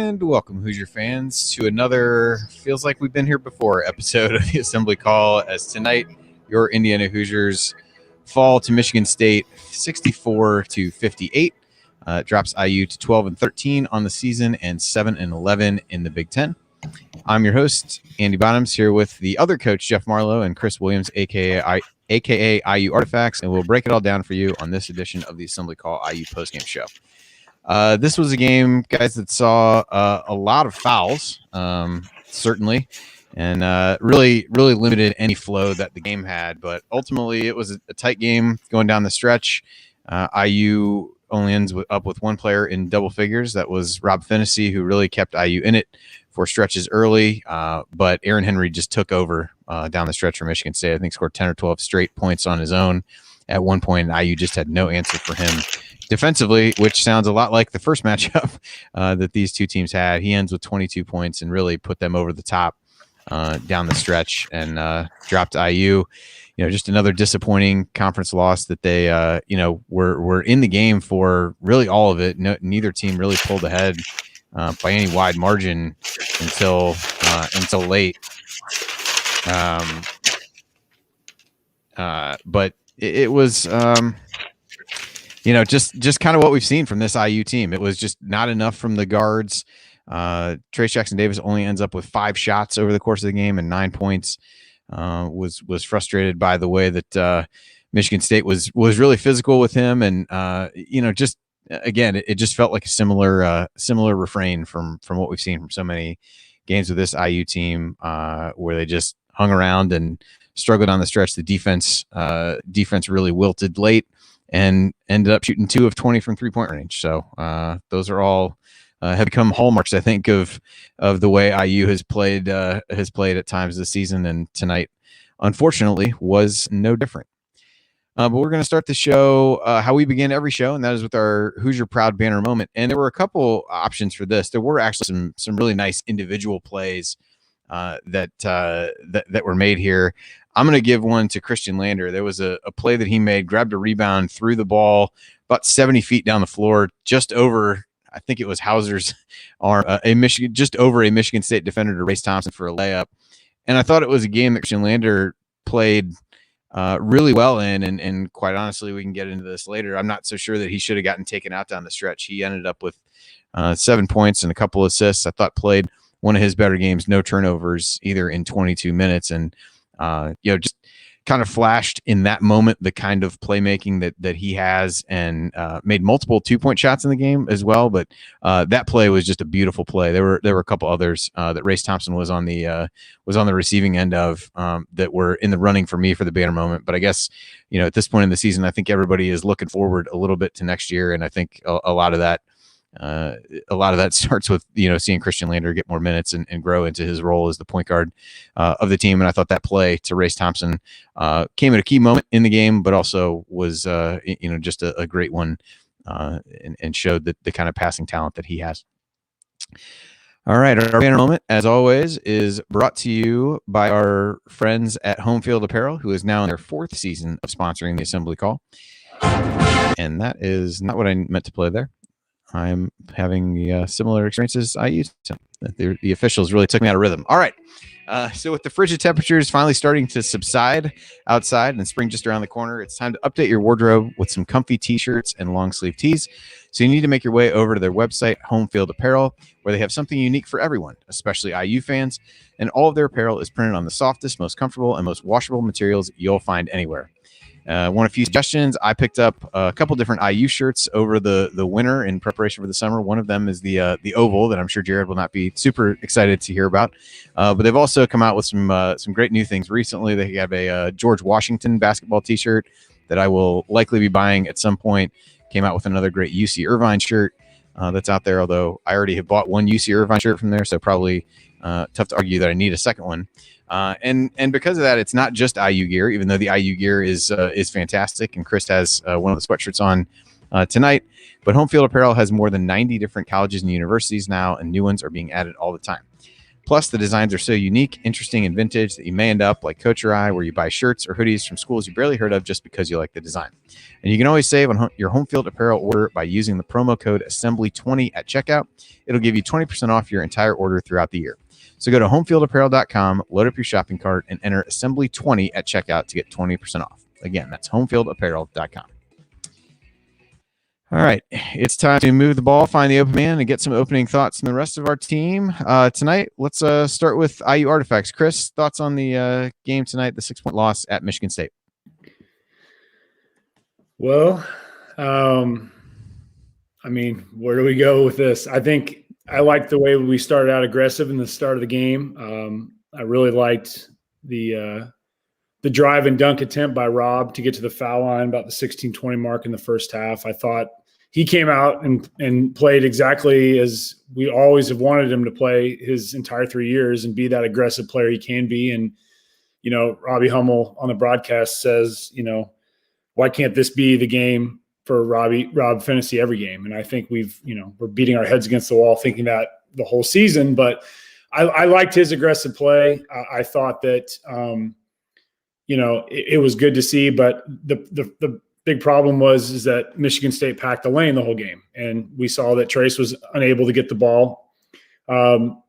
And welcome, Hoosier fans, to another, feels like we've been here before, episode of the Assembly Call, as tonight your Indiana Hoosiers fall to Michigan State 64-58. Drops IU to 12-13 on the season and 7-11 in the Big Ten. I'm your host, Andy Bottoms, here with the other coach, Jeff Marlowe, and Chris Williams, aka IU Artifacts, and we'll break it all down for you on this edition of the Assembly Call IU postgame show. This was a game, guys, that saw a lot of fouls, certainly, and really limited any flow that the game had. But ultimately, it was a tight game going down the stretch. IU only ends up with one player in double figures. That was Rob Finnessy, who really kept IU in it for stretches early. But Aaron Henry just took over down the stretch for Michigan State. I think scored 10 or 12 straight points on his own at one point. IU just had no answer for him defensively, which sounds a lot like the first matchup that these two teams had. He ends with 22 points and really put them over the top down the stretch and dropped IU. Just another disappointing conference loss that they, were in the game for really all of it. Neither team really pulled ahead by any wide margin until late. But it was, just kind of what we've seen from this IU team. It was just not enough from the guards. Trace Jackson-Davis only ends up with 5 shots over the course of the game and 9 points. Was frustrated by the way that Michigan State was really physical with him, and just again, it just felt like a similar refrain from what we've seen from so many games with this IU team, where they just hung around and struggled on the stretch. The defense really wilted late and ended up shooting 2 of 20 from 3-point range. So those are all have become hallmarks, I think, of the way IU has played at times this season, and tonight, unfortunately, was no different. But we're going to start the show how we begin every show, and that is with our Hoosier Proud banner moment. And there were a couple options for this. There were actually some really nice individual plays that were made here. I'm going to give one to Christian Lander. There was a play that he made, grabbed a rebound, threw the ball about 70 feet down the floor, just over, I think it was Hauser's arm, just over a Michigan State defender to Race Thompson for a layup. And I thought it was a game that Christian Lander played really well in, and quite honestly, we can get into this later. I'm not so sure that he should have gotten taken out down the stretch. He ended up with 7 points and a couple assists. I thought played one of his better games, no turnovers either in 22 minutes, and just kind of flashed in that moment the kind of playmaking that he has, and made multiple 2-point shots in the game as well. But that play was just a beautiful play. There were a couple others that Race Thompson was on the receiving end of that were in the running for me for the banner moment. But I guess at this point in the season, I think everybody is looking forward a little bit to next year, and I think a lot of that starts with seeing Christian Lander get more minutes and grow into his role as the point guard of the team. And I thought that play to Race Thompson came at a key moment in the game, but also was just a great one, and showed the kind of passing talent that he has. All right, our banner moment, as always, is brought to you by our friends at Home Field Apparel, who is now in their 4th season of sponsoring the Assembly Call. And that is not what I meant to play there. I'm having similar experiences I used to. The officials really took me out of rhythm. All right. So with the frigid temperatures finally starting to subside outside and spring just around the corner, it's time to update your wardrobe with some comfy t-shirts and long sleeve tees. So you need to make your way over to their website, Home Field Apparel, where they have something unique for everyone, especially IU fans. And all of their apparel is printed on the softest, most comfortable, and most washable materials you'll find anywhere. Want a few suggestions? I picked up a couple different IU shirts over the winter in preparation for the summer. One of them is the oval that I'm sure Jared will not be super excited to hear about. But they've also come out with some great new things recently. They have a George Washington basketball T-shirt that I will likely be buying at some point. Came out with another great UC Irvine shirt that's out there, although I already have bought one UC Irvine shirt from there, so probably tough to argue that I need a second one. And because of that, it's not just IU gear, even though the IU gear is fantastic. And Chris has one of the sweatshirts on tonight. But Home Field Apparel has more than 90 different colleges and universities now, and new ones are being added all the time. Plus, the designs are so unique, interesting, and vintage that you may end up like Coach or I, where you buy shirts or hoodies from schools you barely heard of just because you like the design. And you can always save on your home field apparel order by using the promo code assembly20 at checkout. It'll give you 20% off your entire order throughout the year. So go to homefieldapparel.com, load up your shopping cart, and enter assembly20 at checkout to get 20% off. Again, that's homefieldapparel.com. All right, it's time to move the ball, find the open man, and get some opening thoughts from the rest of our team. Tonight, let's start with IU Artifacts. Chris, thoughts on the game tonight, the 6-point loss at Michigan State? Well, I mean, where do we go with this? I think I liked the way we started out aggressive in the start of the game. I really liked the drive and dunk attempt by Rob to get to the foul line about the 16-20 mark in the first half. I thought he came out and played exactly as we always have wanted him to play his entire 3 years and be that aggressive player he can be. And, you know, Robbie Hummel on the broadcast says, you know, why can't this be the game for Rob Finney every game? And I think we're beating our heads against the wall thinking that the whole season, but I liked his aggressive play. I thought that, it was good to see, but the big problem is that Michigan State packed the lane the whole game. And we saw that Trace was unable to get the ball. One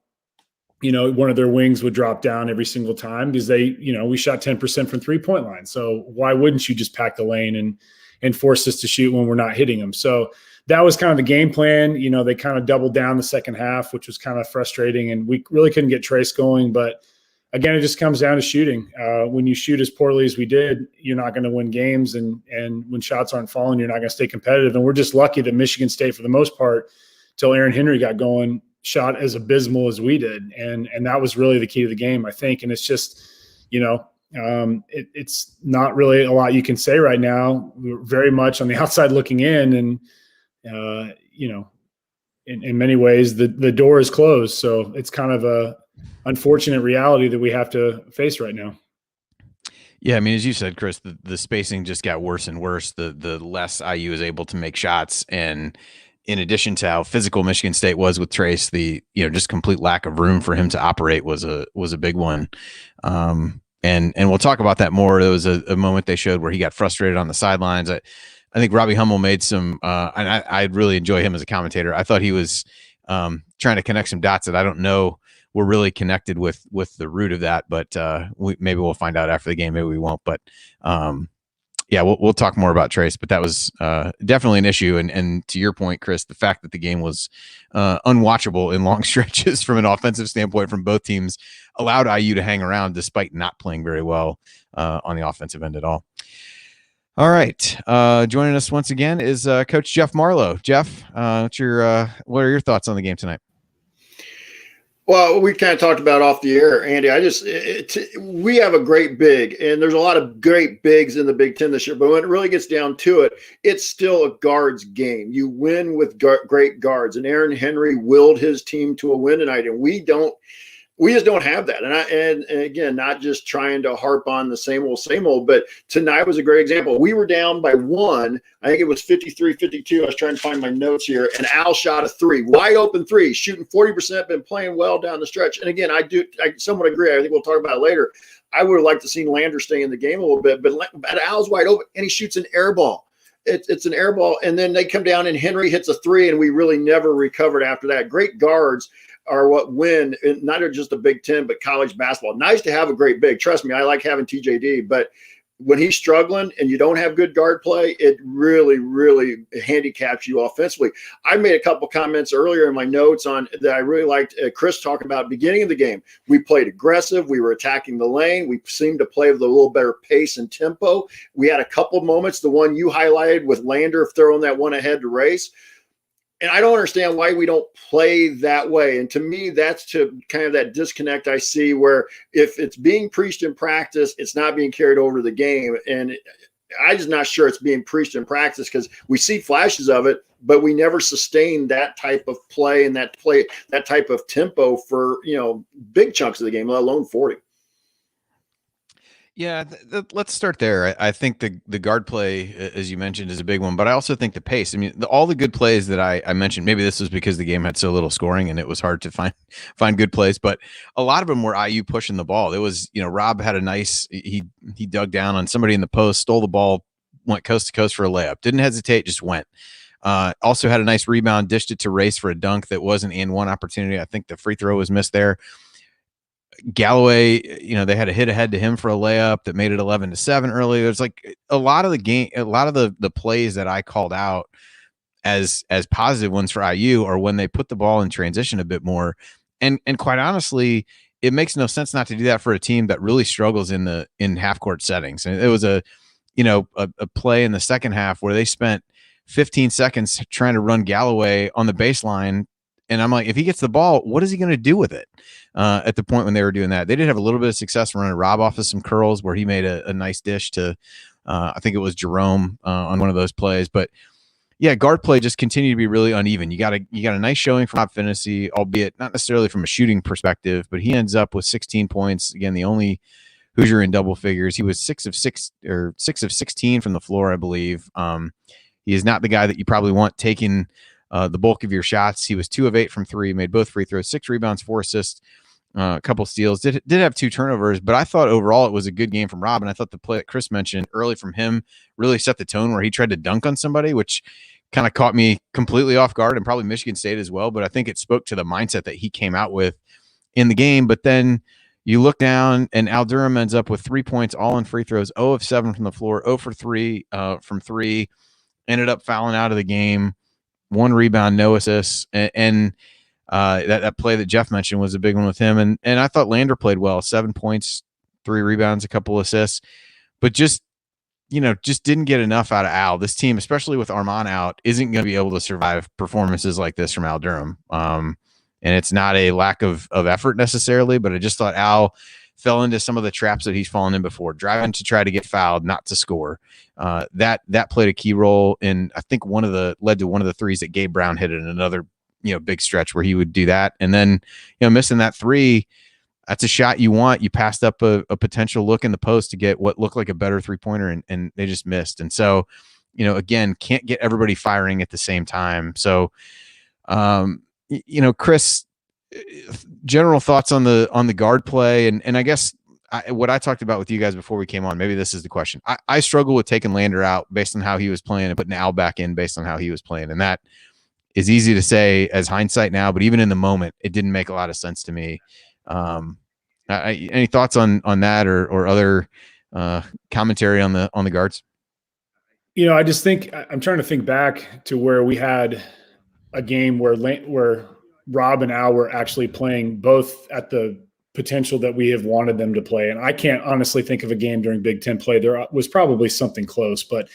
of their wings would drop down every single time because we shot 10% from 3-point line. So why wouldn't you just pack the lane and force us to shoot when we're not hitting them? So that was kind of the game plan. You know, they kind of doubled down the second half, which was kind of frustrating, and we really couldn't get Trace going. But again, it just comes down to shooting. When you shoot as poorly as we did, you're not going to win games. And when shots aren't falling, you're not going to stay competitive. And we're just lucky that Michigan State, for the most part, till Aaron Henry got going, shot as abysmal as we did. And that was really the key to the game, I think. And it's just, it's not really a lot you can say right now. We're very much on the outside looking in. And, in many ways, the door is closed. So it's kind of a unfortunate reality that we have to face right now. Yeah, I mean, as you said, Chris, the spacing just got worse and worse. The less IU is able to make shots, and in addition to how physical Michigan State was with Trace, the just complete lack of room for him to operate was a big one. And we'll talk about that more. There was a moment they showed where he got frustrated on the sidelines. I think Robbie Hummel made some, and I really enjoy him as a commentator. I thought he was trying to connect some dots that I don't know were really connected with the root of that, but maybe we'll find out after the game. Maybe we won't, but yeah, we'll talk more about Trace, but that was definitely an issue. And to your point, Chris, the fact that the game was unwatchable in long stretches from an offensive standpoint from both teams allowed IU to hang around despite not playing very well on the offensive end at all. All right. Joining us once again is Coach Jeff Marlowe. Jeff, what are your thoughts on the game tonight? Well, we kind of talked about off the air, Andy. We have a great big, and there's a lot of great bigs in the Big Ten this year. But when it really gets down to it, it's still a guards game. You win with great guards, and Aaron Henry willed his team to a win tonight, and we just don't have that. And again, not just trying to harp on the same old, but tonight was a great example. We were down by 1. I think it was 53-52. I was trying to find my notes here. And Al shot a 3, wide open 3, shooting 40%, been playing well down the stretch. And again, I somewhat agree. I think we'll talk about it later. I would have liked to see Lander stay in the game a little bit, but Al's wide open and he shoots an air ball. It's an air ball. And then they come down and Henry hits a 3, and we really never recovered after that. Great guards are what win, not just the Big Ten, but college basketball. Nice to have a great big. Trust me, I like having TJD, but when he's struggling and you don't have good guard play, it really, really handicaps you offensively. I made a couple comments earlier in my notes on that I really liked Chris talking about beginning of the game. We played aggressive. We were attacking the lane. We seemed to play with a little better pace and tempo. We had a couple moments, the one you highlighted with Lander throwing that one ahead to Race. And I don't understand why we don't play that way. And to me, that's to kind of that disconnect I see where if it's being preached in practice, it's not being carried over to the game. And I'm just not sure it's being preached in practice because we see flashes of it, but we never sustain that type of play and that type of tempo for, big chunks of the game, let alone 40. Yeah, let's start there. I think the guard play, as you mentioned, is a big one, but I also think the pace. I mean, all the good plays that I mentioned, maybe this was because the game had so little scoring and it was hard to find good plays, but a lot of them were IU pushing the ball. It was, Rob had a nice he dug down on somebody in the post, stole the ball, went coast to coast for a layup, didn't hesitate, just went. Also had a nice rebound, dished it to Race for a dunk that wasn't in one opportunity. I think the free throw was missed there. Galloway, they had a hit ahead to him for a layup that made it 11-7 early. There's like a lot of the plays that I called out as positive ones for IU are when they put the ball in transition a bit more. And quite honestly, it makes no sense not to do that for a team that really struggles in half court settings. And it was a play in the second half where they spent 15 seconds trying to run Galloway on the baseline. And I'm like, if he gets the ball, what is he going to do with it? At the point when they were doing that, they did have a little bit of success running Rob off of some curls where he made a nice dish to, I think it was Jerome on one of those plays. But yeah, guard play just continued to be really uneven. You got a nice showing from Rob Finney, albeit not necessarily from a shooting perspective, but he ends up with 16 points. Again, the only Hoosier in double figures. He was 6 of 16 from the floor, I believe. He is not the guy that you probably want taking the bulk of your shots. He was 2 of 8 from 3, made both free throws, 6 rebounds, 4 assists, a couple steals. Did have 2 turnovers, but I thought overall it was a good game from Rob. And I thought the play that Chris mentioned early from him really set the tone where he tried to dunk on somebody, which kind of caught me completely off guard, and probably Michigan State as well. But I think it spoke to the mindset that he came out with in the game. But then you look down, and Al Durham ends up with 3 points, all on free throws, 0 of 7 from the floor, 0 for 3 from 3, ended up fouling out of the game. 1 rebound, no assists, and that play that Jeff mentioned was a big one with him. And I thought Lander played well, 7 points, 3 rebounds, a couple assists, but just didn't get enough out of Al. This team, especially with Armand out, isn't going to be able to survive performances like this from Al Durham. And it's not a lack of effort necessarily, but I just thought Al fell into some of the traps that he's fallen in before, driving to try to get fouled, not to score. That played a key role in, I think, led to one of the threes that Gabe Brown hit in another, big stretch where he would do that. And then, missing that 3, that's a shot you want. You passed up a potential look in the post to get what looked like a better 3-pointer, and they just missed. And so, again, can't get everybody firing at the same time. So, Chris, general thoughts on the guard play, and I guess what I talked about with you guys before we came on, maybe this is the question. I struggle with taking Lander out based on how he was playing and putting Al back in based on how he was playing, and that is easy to say as hindsight now, but even in the moment, it didn't make a lot of sense to me. Any thoughts on that or other commentary on the guards? I just think I'm trying to think back to where we had a game where Rob and Al were actually playing both at the potential that we have wanted them to play. And I can't honestly think of a game during Big Ten play. There was probably something close, but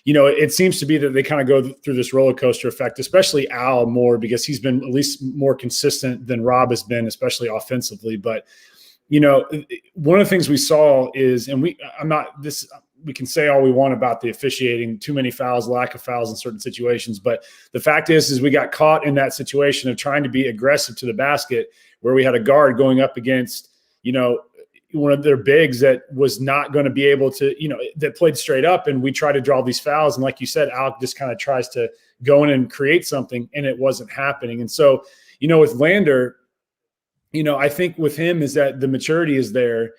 it seems to be that they kind of go through this roller coaster effect, especially Al more because he's been at least more consistent than Rob has been, especially offensively. But, one of the things we saw is, and we can say all we want about the officiating, too many fouls, lack of fouls in certain situations. But the fact is we got caught in that situation of trying to be aggressive to the basket where we had a guard going up against, one of their bigs that was not going to be able to, that played straight up. And we try to draw these fouls. And like you said, Alec just kind of tries to go in and create something, and it wasn't happening. And so, with Lander, I think with him is that the maturity is there.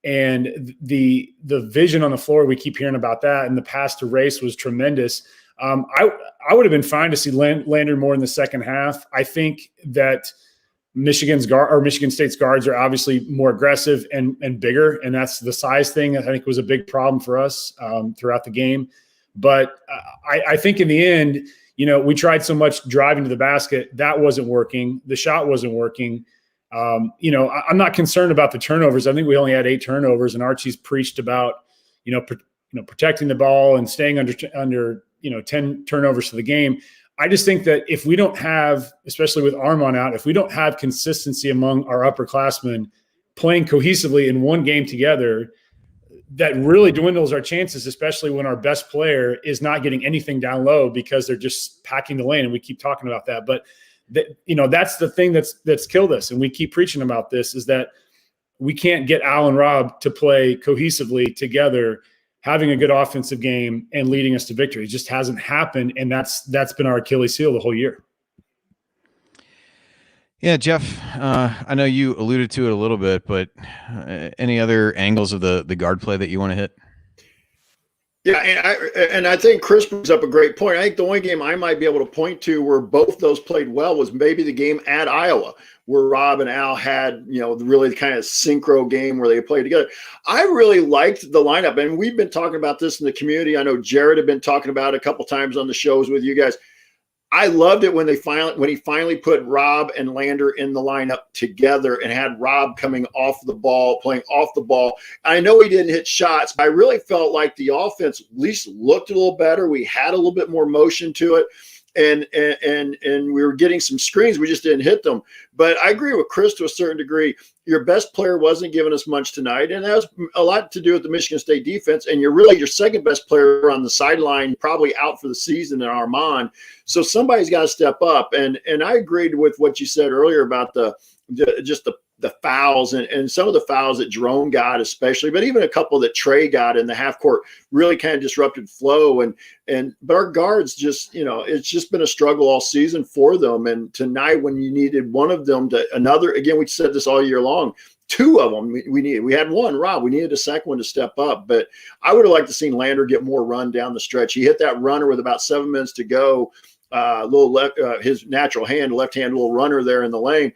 And the vision on the floor, we keep hearing about that. And the pass to Race was tremendous. I would have been fine to see Lander more in the second half. I think that Michigan State's guards are obviously more aggressive and bigger, and that's the size thing. I think was a big problem for us throughout the game. But I think in the end, we tried so much driving to the basket that wasn't working. The shot wasn't working. I'm not concerned about the turnovers. I think we only had 8 turnovers, and Archie's preached about protecting the ball and staying under 10 turnovers to the game. I just think that if we don't have, especially with Armand out, if we don't have consistency among our upperclassmen playing cohesively in one game together, that really dwindles our chances, especially when our best player is not getting anything down low because they're just packing the lane. And we keep talking about that. But that's the thing that's killed us. And we keep preaching about this, is that we can't get Al and Rob to play cohesively together, having a good offensive game and leading us to victory. It just hasn't happened, and that's been our Achilles heel the whole year. Yeah, Jeff, I know you alluded to it a little bit, but any other angles of the guard play that you want to hit? Yeah, and I think Chris brings up a great point. I think the only game I might be able to point to where both those played well was maybe the game at Iowa, where Rob and Al had, really kind of synchro game where they played together. I really liked the lineup, and we've been talking about this in the community. I know Jared had been talking about it a couple times on the shows with you guys. I loved it when he finally put Rob and Lander in the lineup together and had Rob coming off the ball, playing off the ball. I know he didn't hit shots, but I really felt like the offense at least looked a little better. We had a little bit more motion to it. And we were getting some screens. We just didn't hit them. But I agree with Chris to a certain degree. Your best player wasn't giving us much tonight, and that was a lot to do with the Michigan State defense. And your second best player on the sideline, probably out for the season, in Armand. So somebody's got to step up. And I agreed with what you said earlier about the fouls and some of the fouls that Jerome got, especially, but even a couple that Trey got in the half court really kind of disrupted flow. But our guards just, it's just been a struggle all season for them. And tonight, when you needed one of them again, we said this all year long, two of them we had one, Rob, we needed a second one to step up. But I would have liked to seen Lander get more run down the stretch. He hit that runner with about 7 minutes to go, his natural hand, left hand, little runner there in the lane.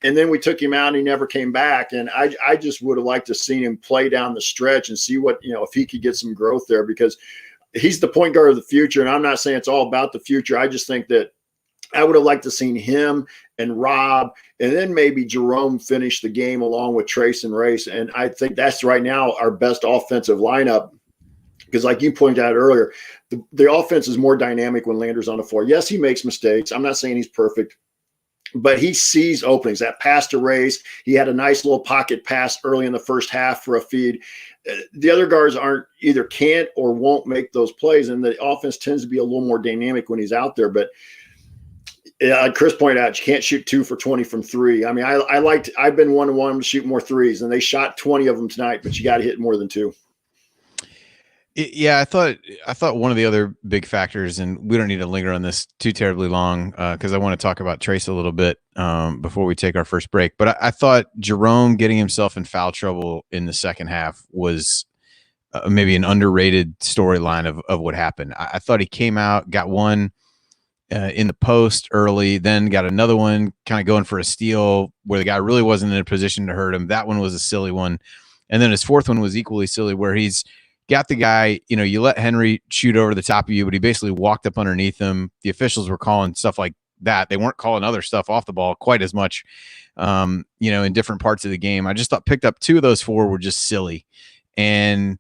And then we took him out and he never came back. And I just would have liked to seen him play down the stretch and see what, if he could get some growth there, because he's the point guard of the future. And I'm not saying it's all about the future. I just think that I would have liked to seen him and Rob, and then maybe Jerome finish the game along with Trace and Race. And I think that's right now our best offensive lineup. Because like you pointed out earlier, the offense is more dynamic when Lander's on the floor. Yes, he makes mistakes. I'm not saying he's perfect, but he sees openings. That pass to Race, he had a nice little pocket pass early in the first half for a feed. The other guards either can't or won't make those plays, and the offense tends to be a little more dynamic when he's out there. But Chris pointed out, you can't shoot 2 for 20 from 3. I mean, I've been one to want them to shoot more threes, and they shot 20 of them tonight, but you got to hit more than 2. Yeah, I thought one of the other big factors, and we don't need to linger on this too terribly long because I want to talk about Trace a little bit before we take our first break. But I thought Jerome getting himself in foul trouble in the second half was maybe an underrated storyline of what happened. I thought he came out, got one in the post early, then got another one kind of going for a steal where the guy really wasn't in a position to hurt him. That one was a silly one. And then his fourth one was equally silly, where he's got the guy, you let Henry shoot over the top of you, but he basically walked up underneath him. The officials were calling stuff like that. They weren't calling other stuff off the ball quite as much, in different parts of the game. I just thought picked up 2 of those 4 were just silly. And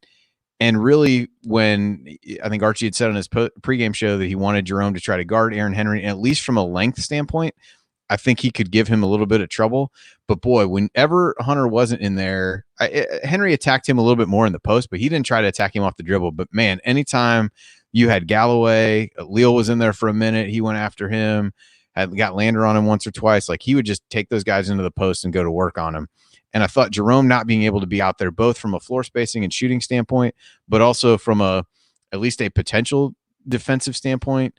really, when I think Archie had said on his pregame show that he wanted Jerome to try to guard Aaron Henry, and at least from a length standpoint, I think he could give him a little bit of trouble. But boy, whenever Hunter wasn't in there, Henry attacked him a little bit more in the post, but he didn't try to attack him off the dribble. But man, anytime you had Galloway, Leal was in there for a minute, he went after him, got Lander on him once or twice. Like, he would just take those guys into the post and go to work on him. And I thought Jerome not being able to be out there, both from a floor spacing and shooting standpoint, but also from at least a potential defensive standpoint,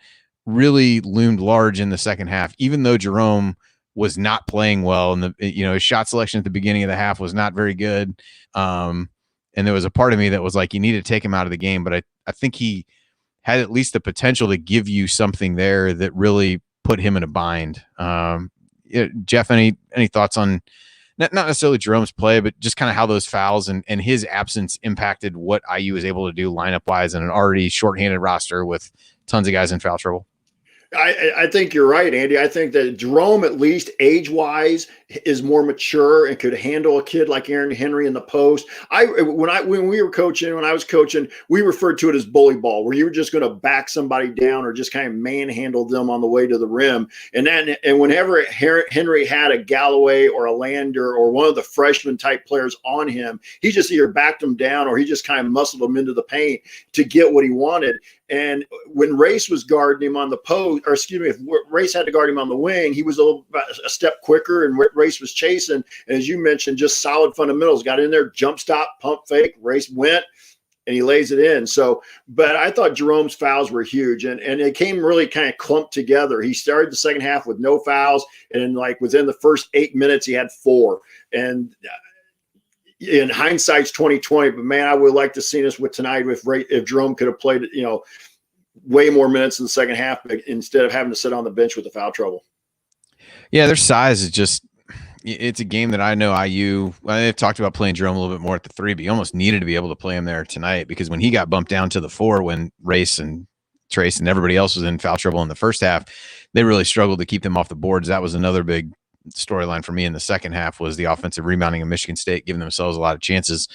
really loomed large in the second half, even though Jerome was not playing well. And his shot selection at the beginning of the half was not very good. And there was a part of me that was like, you need to take him out of the game. But I think he had at least the potential to give you something there that really put him in a bind. Jeff, any thoughts on not necessarily Jerome's play, but just kind of how those fouls and his absence impacted what IU was able to do lineup wise in an already shorthanded roster with tons of guys in foul trouble? I think you're right, Andy. I think that Jerome, at least age-wise, is more mature and could handle a kid like Aaron Henry in the post. When I was coaching, we referred to it as bully ball, where you were just going to back somebody down or just kind of manhandle them on the way to the rim. And whenever Henry had a Galloway or a Lander or one of the freshman type players on him, he just either backed them down or he just kind of muscled them into the paint to get what he wanted. And when Race was guarding him on the post, if Race had to guard him on the wing, he was a step quicker and Race was chasing. And as you mentioned, just solid fundamentals. Got in there, jump stop, pump fake, Race went, and he lays it in. So, but I thought Jerome's fouls were huge, and it came really kind of clumped together. He started the second half with no fouls, and like within the first 8 minutes, he had 4. And in hindsight's 2020, but man, I would like to see this with tonight if Jerome could have played, way more minutes in the second half instead of having to sit on the bench with the foul trouble. Yeah, their size is just. It's a game that I know they've talked about playing Jerome a little bit more at the 3, but you almost needed to be able to play him there tonight, because when he got bumped down to the 4, when Race and Trace and everybody else was in foul trouble in the first half, they really struggled to keep them off the boards. That was another big storyline for me in the second half, was the offensive rebounding of Michigan State, giving themselves a lot of chances.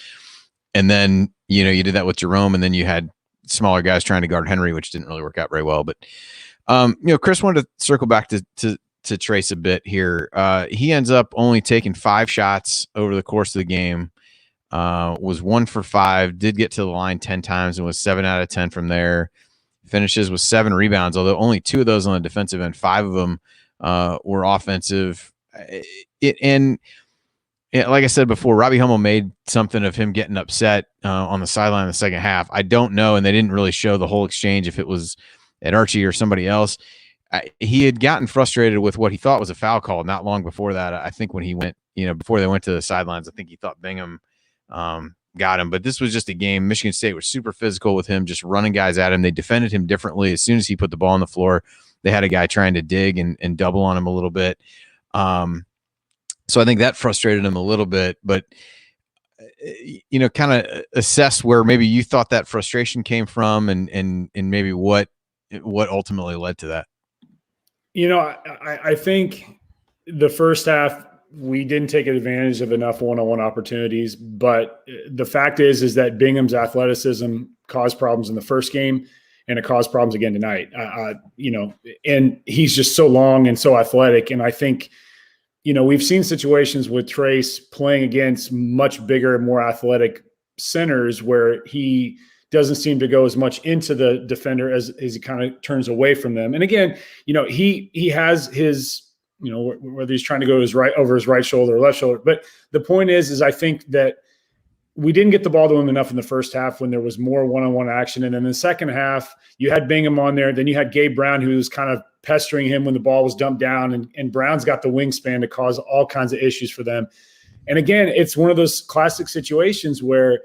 And then, you did that with Jerome, and then you had smaller guys trying to guard Henry, which didn't really work out very well. But, Chris wanted to circle back to Trace a bit here. He ends up only taking 5 shots over the course of the game, was 1 for 5, did get to the line 10 times and was 7 out of 10 from there. Finishes with 7 rebounds, although only 2 of those on the defensive end, 5 of them were offensive. And like I said before, Robbie Hummel made something of him getting upset on the sideline in the second half. I don't know, and they didn't really show the whole exchange if it was at Archie or somebody else. He had gotten frustrated with what he thought was a foul call not long before that. I think when he went, before they went to the sidelines, I think he thought Bingham got him. But this was just a game. Michigan State was super physical with him, just running guys at him. They defended him differently. As soon as he put the ball on the floor, they had a guy trying to dig and double on him a little bit. So I think that frustrated him a little bit. But, kind of assess where maybe you thought that frustration came from and maybe what ultimately led to that. I think the first half we didn't take advantage of enough one-on-one opportunities, but the fact is that Bingham's athleticism caused problems in the first game, and it caused problems again tonight. And he's just so long and so athletic, and I think we've seen situations with Trace playing against much bigger, more athletic centers where he doesn't seem to go as much into the defender as he kind of turns away from them. And again, he has his, whether he's trying to go over his right shoulder or left shoulder. But the point is I think that we didn't get the ball to him enough in the first half when there was more one-on-one action. And then in the second half, you had Bingham on there. Then you had Gabe Brown, who was kind of pestering him when the ball was dumped down. And Brown's got the wingspan to cause all kinds of issues for them. And again, it's one of those classic situations where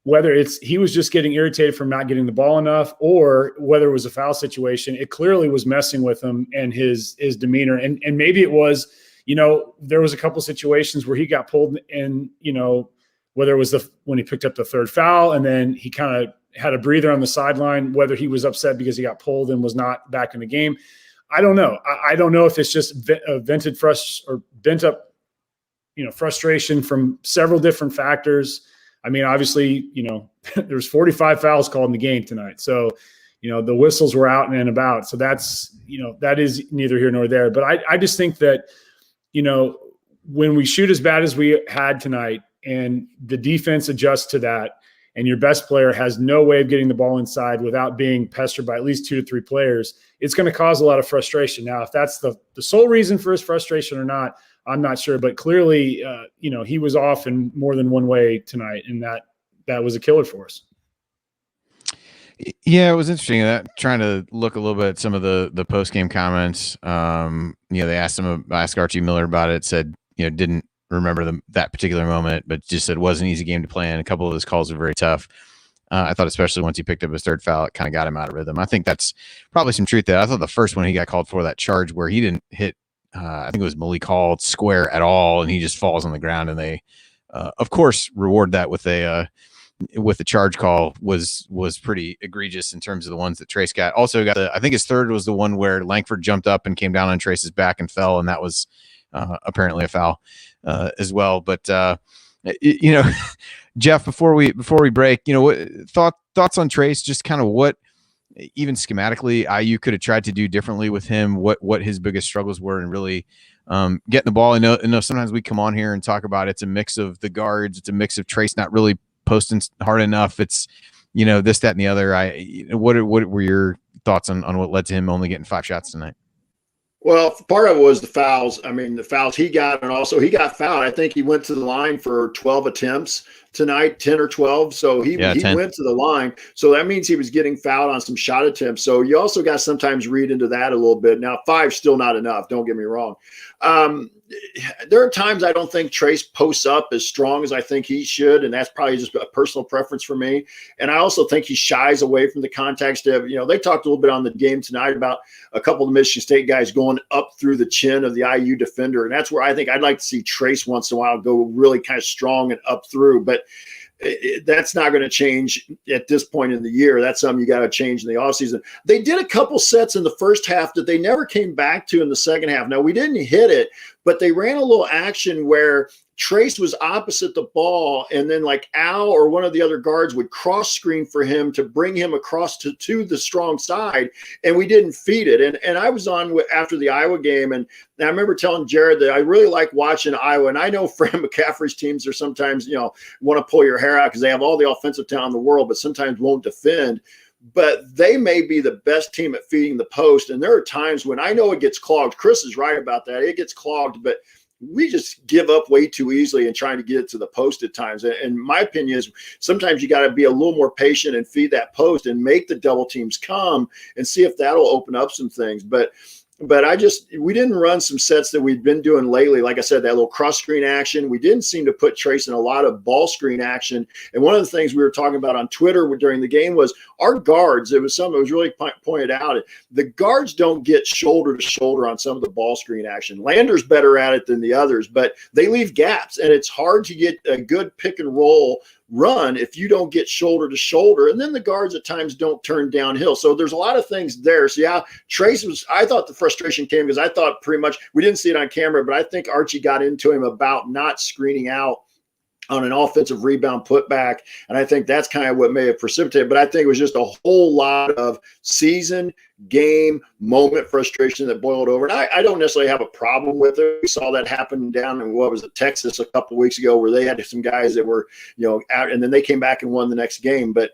whether he was just getting irritated from not getting the ball enough, or whether it was a foul situation, it clearly was messing with him and his demeanor. And maybe it was, there was a couple situations where he got pulled in, whether it was when he picked up the third foul and then he kind of had a breather on the sideline, whether he was upset because he got pulled and was not back in the game. I don't know. I don't know if it's just bent up, frustration from several different factors. I mean, obviously, there's 45 fouls called in the game tonight. So, the whistles were out and about. So that's, that is neither here nor there. But I just think that, when we shoot as bad as we had tonight and the defense adjusts to that, and your best player has no way of getting the ball inside without being pestered by at least 2 to 3 players, it's going to cause a lot of frustration. Now, if that's the sole reason for his frustration or not, I'm not sure, but clearly, he was off in more than one way tonight, and that was a killer for us. Yeah, it was interesting. Trying to look a little bit at some of the post game comments. They asked Archie Miller about it. Said didn't remember that particular moment, but just said it was an easy game to play in. A couple of his calls were very tough. I thought especially once he picked up his third foul, it kind of got him out of rhythm. I think that's probably some truth there. I thought the first one he got called for, that charge where he didn't hit. I think it was Malik Hall square at all, and he just falls on the ground. And they, of course, reward that with the charge call was pretty egregious in terms of the ones that Trace got. Also got I think his third was the one where Langford jumped up and came down on Trace's back and fell, and that was apparently a foul as well. But Jeff, before we break, what thoughts on Trace? Just kind of what, even schematically, IU could have tried to do differently with him, what his biggest struggles were, and really getting the ball. I know sometimes we come on here and talk about it's a mix of the guards, it's a mix of Trace not really posting hard enough, it's this, that, and the other. What were your thoughts on what led to him only getting 5 shots tonight? Well, part of it was the fouls. I mean, the fouls he got, and also he got fouled. I think he went to the line for 12 attempts tonight, 10 or 12. So he 10. went to the line. So that means he was getting fouled on some shot attempts. So you also got to sometimes read into that a little bit. Now, 5's still not enough. Don't get me wrong. There are times I don't think Trace posts up as strong as I think he should, and that's probably just a personal preference for me. And I also think he shies away from the contact of, they talked a little bit on the game tonight about a couple of the Michigan State guys going up through the chin of the IU defender, and that's where I think I'd like to see Trace once in a while go really kind of strong and up through, but that's not going to change at this point in the year. That's something you got to change in the offseason. They did a couple sets in the first half that they never came back to in the second half. Now, we didn't hit it, but they ran a little action where Trace was opposite the ball, and then like Al or one of the other guards would cross screen for him to bring him across to the strong side, and we didn't feed it. And I was on after the Iowa game, and I remember telling Jared that I really like watching Iowa, and I know Fran McCaffrey's teams are sometimes, want to pull your hair out because they have all the offensive talent in the world, but sometimes won't defend. But they may be the best team at feeding the post, and there are times when I know it gets clogged. Chris is right about that. It gets clogged, but we just give up way too easily in trying to get it to the post at times. And my opinion is sometimes you got to be a little more patient and feed that post and make the double teams come and see if that'll open up some things. But we didn't run some sets that we've been doing lately. Like I said, that little cross screen action, we didn't seem to put Trace in a lot of ball screen action. And one of the things we were talking about on Twitter during the game was our guards. It was something that was really pointed out. The guards don't get shoulder to shoulder on some of the ball screen action. Lander's better at it than the others, but they leave gaps, and it's hard to get a good pick and roll run if you don't get shoulder to shoulder, and then the guards at times don't turn downhill. So there's a lot of things there. So yeah, Trace I thought the frustration came because I thought pretty much, we didn't see it on camera, but I think Archie got into him about not screening out on an offensive rebound putback. And I think that's kind of what may have precipitated, but I think it was just a whole lot of season, game, moment frustration that boiled over. And I don't necessarily have a problem with it. We saw that happen down in Texas a couple of weeks ago, where they had some guys that were, out, and then they came back and won the next game. But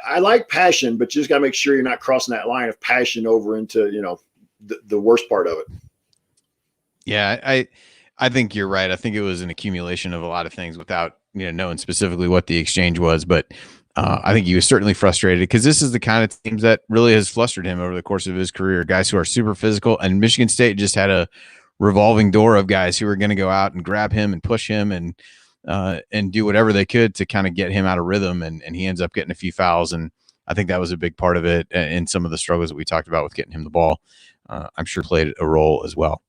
I like passion, but you just got to make sure you're not crossing that line of passion over into, the worst part of it. Yeah, I think you're right. I think it was an accumulation of a lot of things without knowing specifically what the exchange was. But I think he was certainly frustrated because this is the kind of teams that really has flustered him over the course of his career. Guys who are super physical, and Michigan State just had a revolving door of guys who were going to go out and grab him and push him and do whatever they could to kind of get him out of rhythm. And he ends up getting a few fouls. And I think that was a big part of it in some of the struggles that we talked about with getting him the ball. I'm sure played a role as well.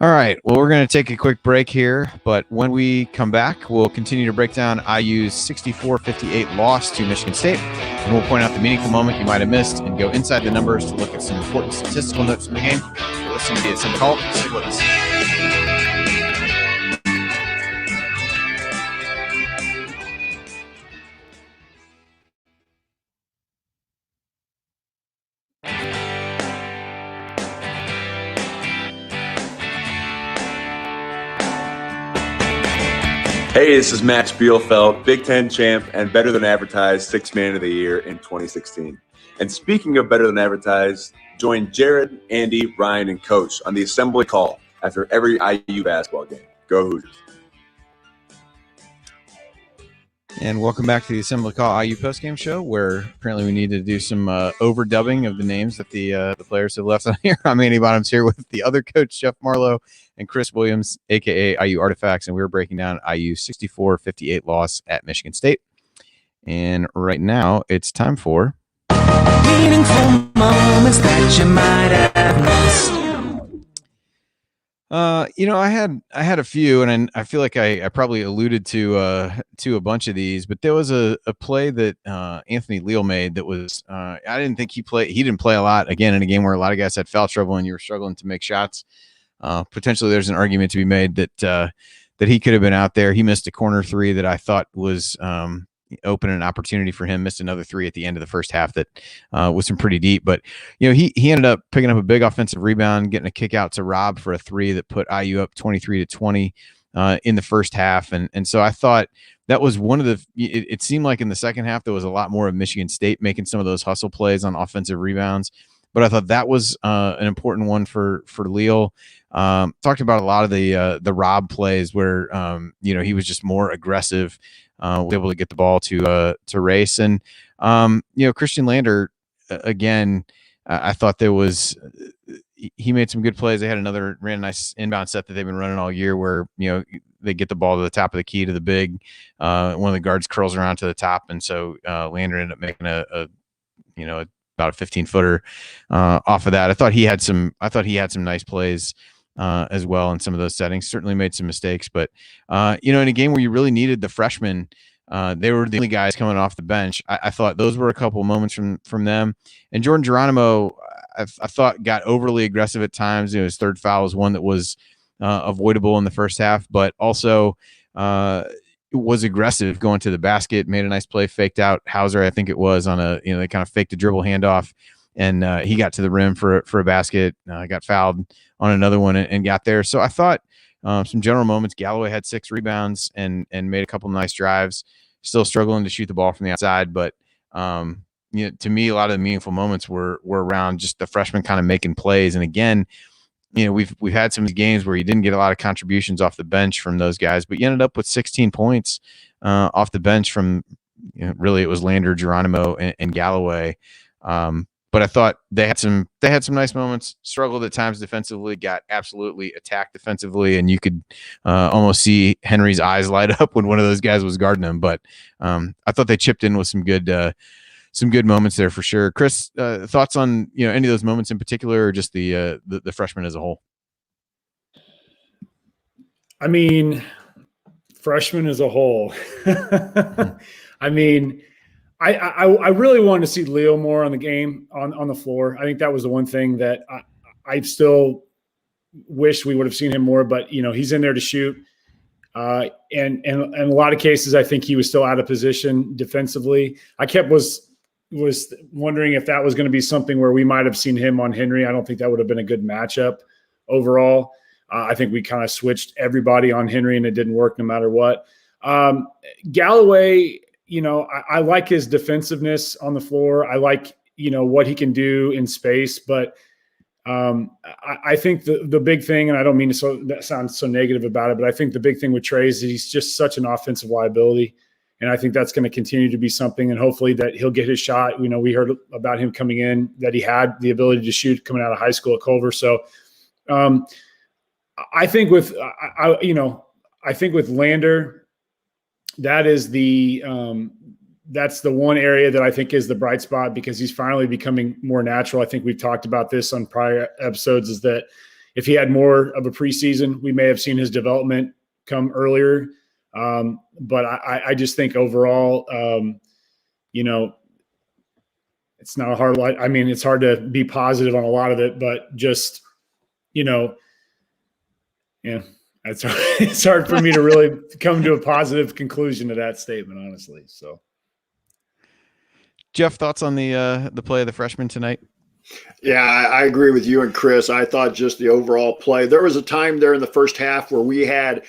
All right, well, we're going to take a quick break here, but when we come back, we'll continue to break down IU's 64-58 loss to Michigan State, and we'll point out the meaningful moment you might have missed and go inside the numbers to look at some important statistical notes from the game. You're listening to the Assembly Call. Stick with us. Hey, this is Matt Spielfeld, Big Ten champ and better than advertised Sixth Man of the Year in 2016. And speaking of better than advertised, join Jared, Andy, Ryan, and Coach on the Assembly Call after every IU basketball game. Go Hoosiers. And welcome back to the Assembly Call IU postgame show, where apparently we need to do some overdubbing of the names that the players have left on here. I'm Andy Bottoms here with the other coach, Jeff Marlowe, and Chris Williams, a.k.a. IU Artifacts, and we were breaking down IU's 64-58 loss at Michigan State. And right now, it's time for meaningful moments that you might have missed. I had a few, and I feel like I probably alluded to a bunch of these, but there was a play that Anthony Leal made that was I didn't think he didn't play a lot, again, in a game where a lot of guys had foul trouble and you were struggling to make shots. Potentially there's an argument to be made that he could have been out there. He missed a corner three that I thought was open an opportunity for him, missed another three at the end of the first half that was some pretty deep, but he ended up picking up a big offensive rebound, getting a kick out to Rob for a three that put IU up 23-20 in the first half. And so I thought that was one of the, it seemed like in the second half, there was a lot more of Michigan State making some of those hustle plays on offensive rebounds. but I thought that was an important one for Leal. Talked about a lot of the Rob plays where he was just more aggressive, was able to get the ball to race, and Christian Lander again. I thought there was he made some good plays. They ran a nice inbound set that they've been running all year where, they get the ball to the top of the key to the big. One of the guards curls around to the top. And so Lander ended up making about a 15-footer off of that. I thought he had some nice plays as well in some of those settings. Certainly made some mistakes, but in a game where you really needed the freshmen, they were the only guys coming off the bench. I thought those were a couple of moments from them. And Jordan Geronimo, I thought got overly aggressive at times. His third foul was one that was avoidable in the first half, but also was aggressive going to the basket, made a nice play, faked out Hauser, I think it was, on they kind of faked a dribble handoff, and he got to the rim for a basket, got fouled on another one and got there. So I thought some general moments. Galloway had 6 rebounds and made a couple of nice drives, still struggling to shoot the ball from the outside, but to me, a lot of the meaningful moments were around just the freshmen kind of making plays. And again, we've had some games where you didn't get a lot of contributions off the bench from those guys, but you ended up with 16 points off the bench from, really it was Lander, Geronimo, and Galloway. But I thought they had some nice moments, struggled at times defensively, got absolutely attacked defensively, and you could almost see Henry's eyes light up when one of those guys was guarding him. But I thought they chipped in with some good moments there for sure. Chris, thoughts on any of those moments in particular, or just the freshmen as a whole? I mean, freshmen as a whole. I mean, I really wanted to see Leo more on the game on the floor. I think that was the one thing that I still wish we would have seen him more. But he's in there to shoot, and in a lot of cases, I think he was still out of position defensively. I was wondering if that was going to be something where we might have seen him on Henry. I don't think that would have been a good matchup overall. I think we kind of switched everybody on Henry, and it didn't work no matter what. Galloway, I like his defensiveness on the floor. I like, what he can do in space, but I think the big thing, and I don't mean that sounds so negative about it, but I think the big thing with Trey is that he's just such an offensive liability. And I think that's going to continue to be something, and hopefully that he'll get his shot. We heard about him coming in, that he had the ability to shoot coming out of high school at Culver. So I think with Lander, that is that's the one area that I think is the bright spot, because he's finally becoming more natural. I think we've talked about this on prior episodes, is that if he had more of a preseason, we may have seen his development come earlier. But I just think overall, it's not a hard light. I mean, it's hard to be positive on a lot of it, but just, it's hard for me to really come to a positive conclusion to that statement, honestly. So, Jeff, thoughts on the play of the freshman tonight? Yeah, I agree with you and Chris. I thought just the overall play. There was a time there in the first half where we had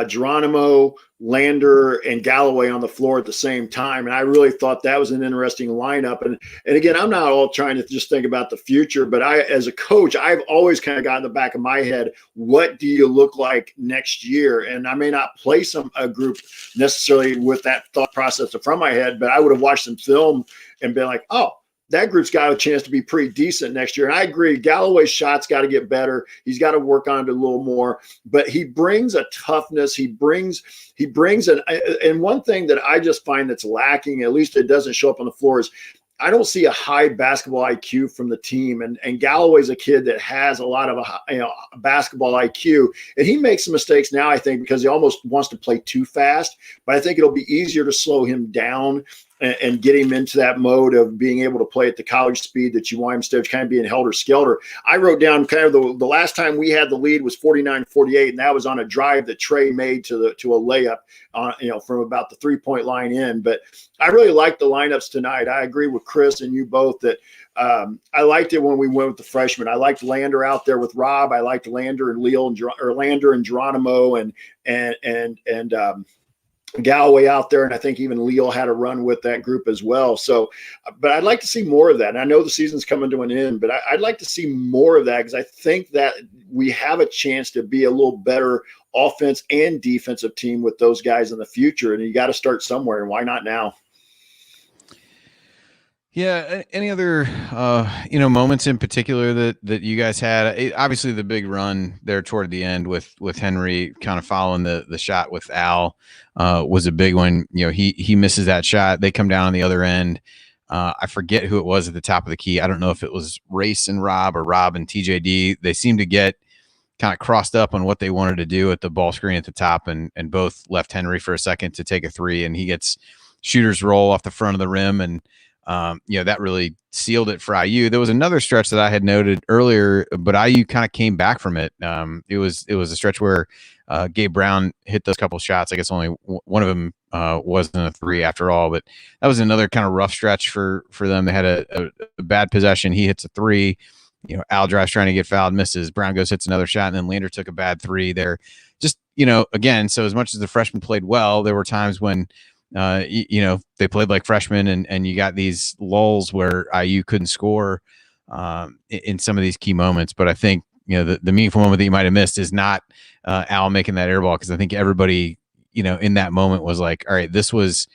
Geronimo, Lander, and Galloway on the floor at the same time, and I really thought that was an interesting lineup. And again, I'm not all trying to just think about the future, but as a coach, I've always kind of got in the back of my head, what do you look like next year? And I may not play a group necessarily with that thought process from my head, but I would have watched some film and been like, oh, that group's got a chance to be pretty decent next year. And I agree, Galloway's shot's got to get better. He's got to work on it a little more, but he brings a toughness. He brings and one thing that I just find that's lacking, at least it doesn't show up on the floor, is I don't see a high basketball IQ from the team. And Galloway's a kid that has a lot of basketball IQ, and he makes some mistakes now, I think, because he almost wants to play too fast, but I think it'll be easier to slow him down and get him into that mode of being able to play at the college speed that you want him, instead of kind of being helter-skelter. I wrote down kind of the last time we had the lead was 49-48, and that was on a drive that Trey made to a layup from about the three-point line in. But I really liked the lineups tonight. I agree with Chris and you both that I liked it when we went with the freshmen. I liked Lander out there with Rob. I liked Lander and Lander and Geronimo and Galloway out there, and I think even Leo had a run with that group as well. So, but I'd like to see more of that. And I know the season's coming to an end, but I'd like to see more of that because I think that we have a chance to be a little better offense and defensive team with those guys in the future. And you got to start somewhere, and why not now? Yeah. Any other, moments in particular that you guys had? Obviously, the big run there toward the end with Henry kind of following the shot with Al was a big one. He misses that shot. They come down on the other end. I forget who it was at the top of the key. I don't know if it was Race and Rob or Rob and TJD. They seem to get kind of crossed up on what they wanted to do at the ball screen at the top, and both left Henry for a second to take a three, and he gets shooter's roll off the front of the rim, and that really sealed it for IU. There was another stretch that I had noted earlier, but IU kind of came back from it. It was a stretch where Gabe Brown hit those couple shots. I guess only one of them wasn't a three after all, but that was another kind of rough stretch for them. They had a bad possession. He hits a three. Al drives trying to get fouled, misses. Brown goes, hits another shot, and then Lander took a bad three there. Just, again, so as much as the freshmen played well, there were times when they played like freshmen, and you got these lulls where IU couldn't score in some of these key moments. But I think, the meaningful moment that you might have missed is not Al making that air ball, because I think everybody, in that moment was like, all right, this was,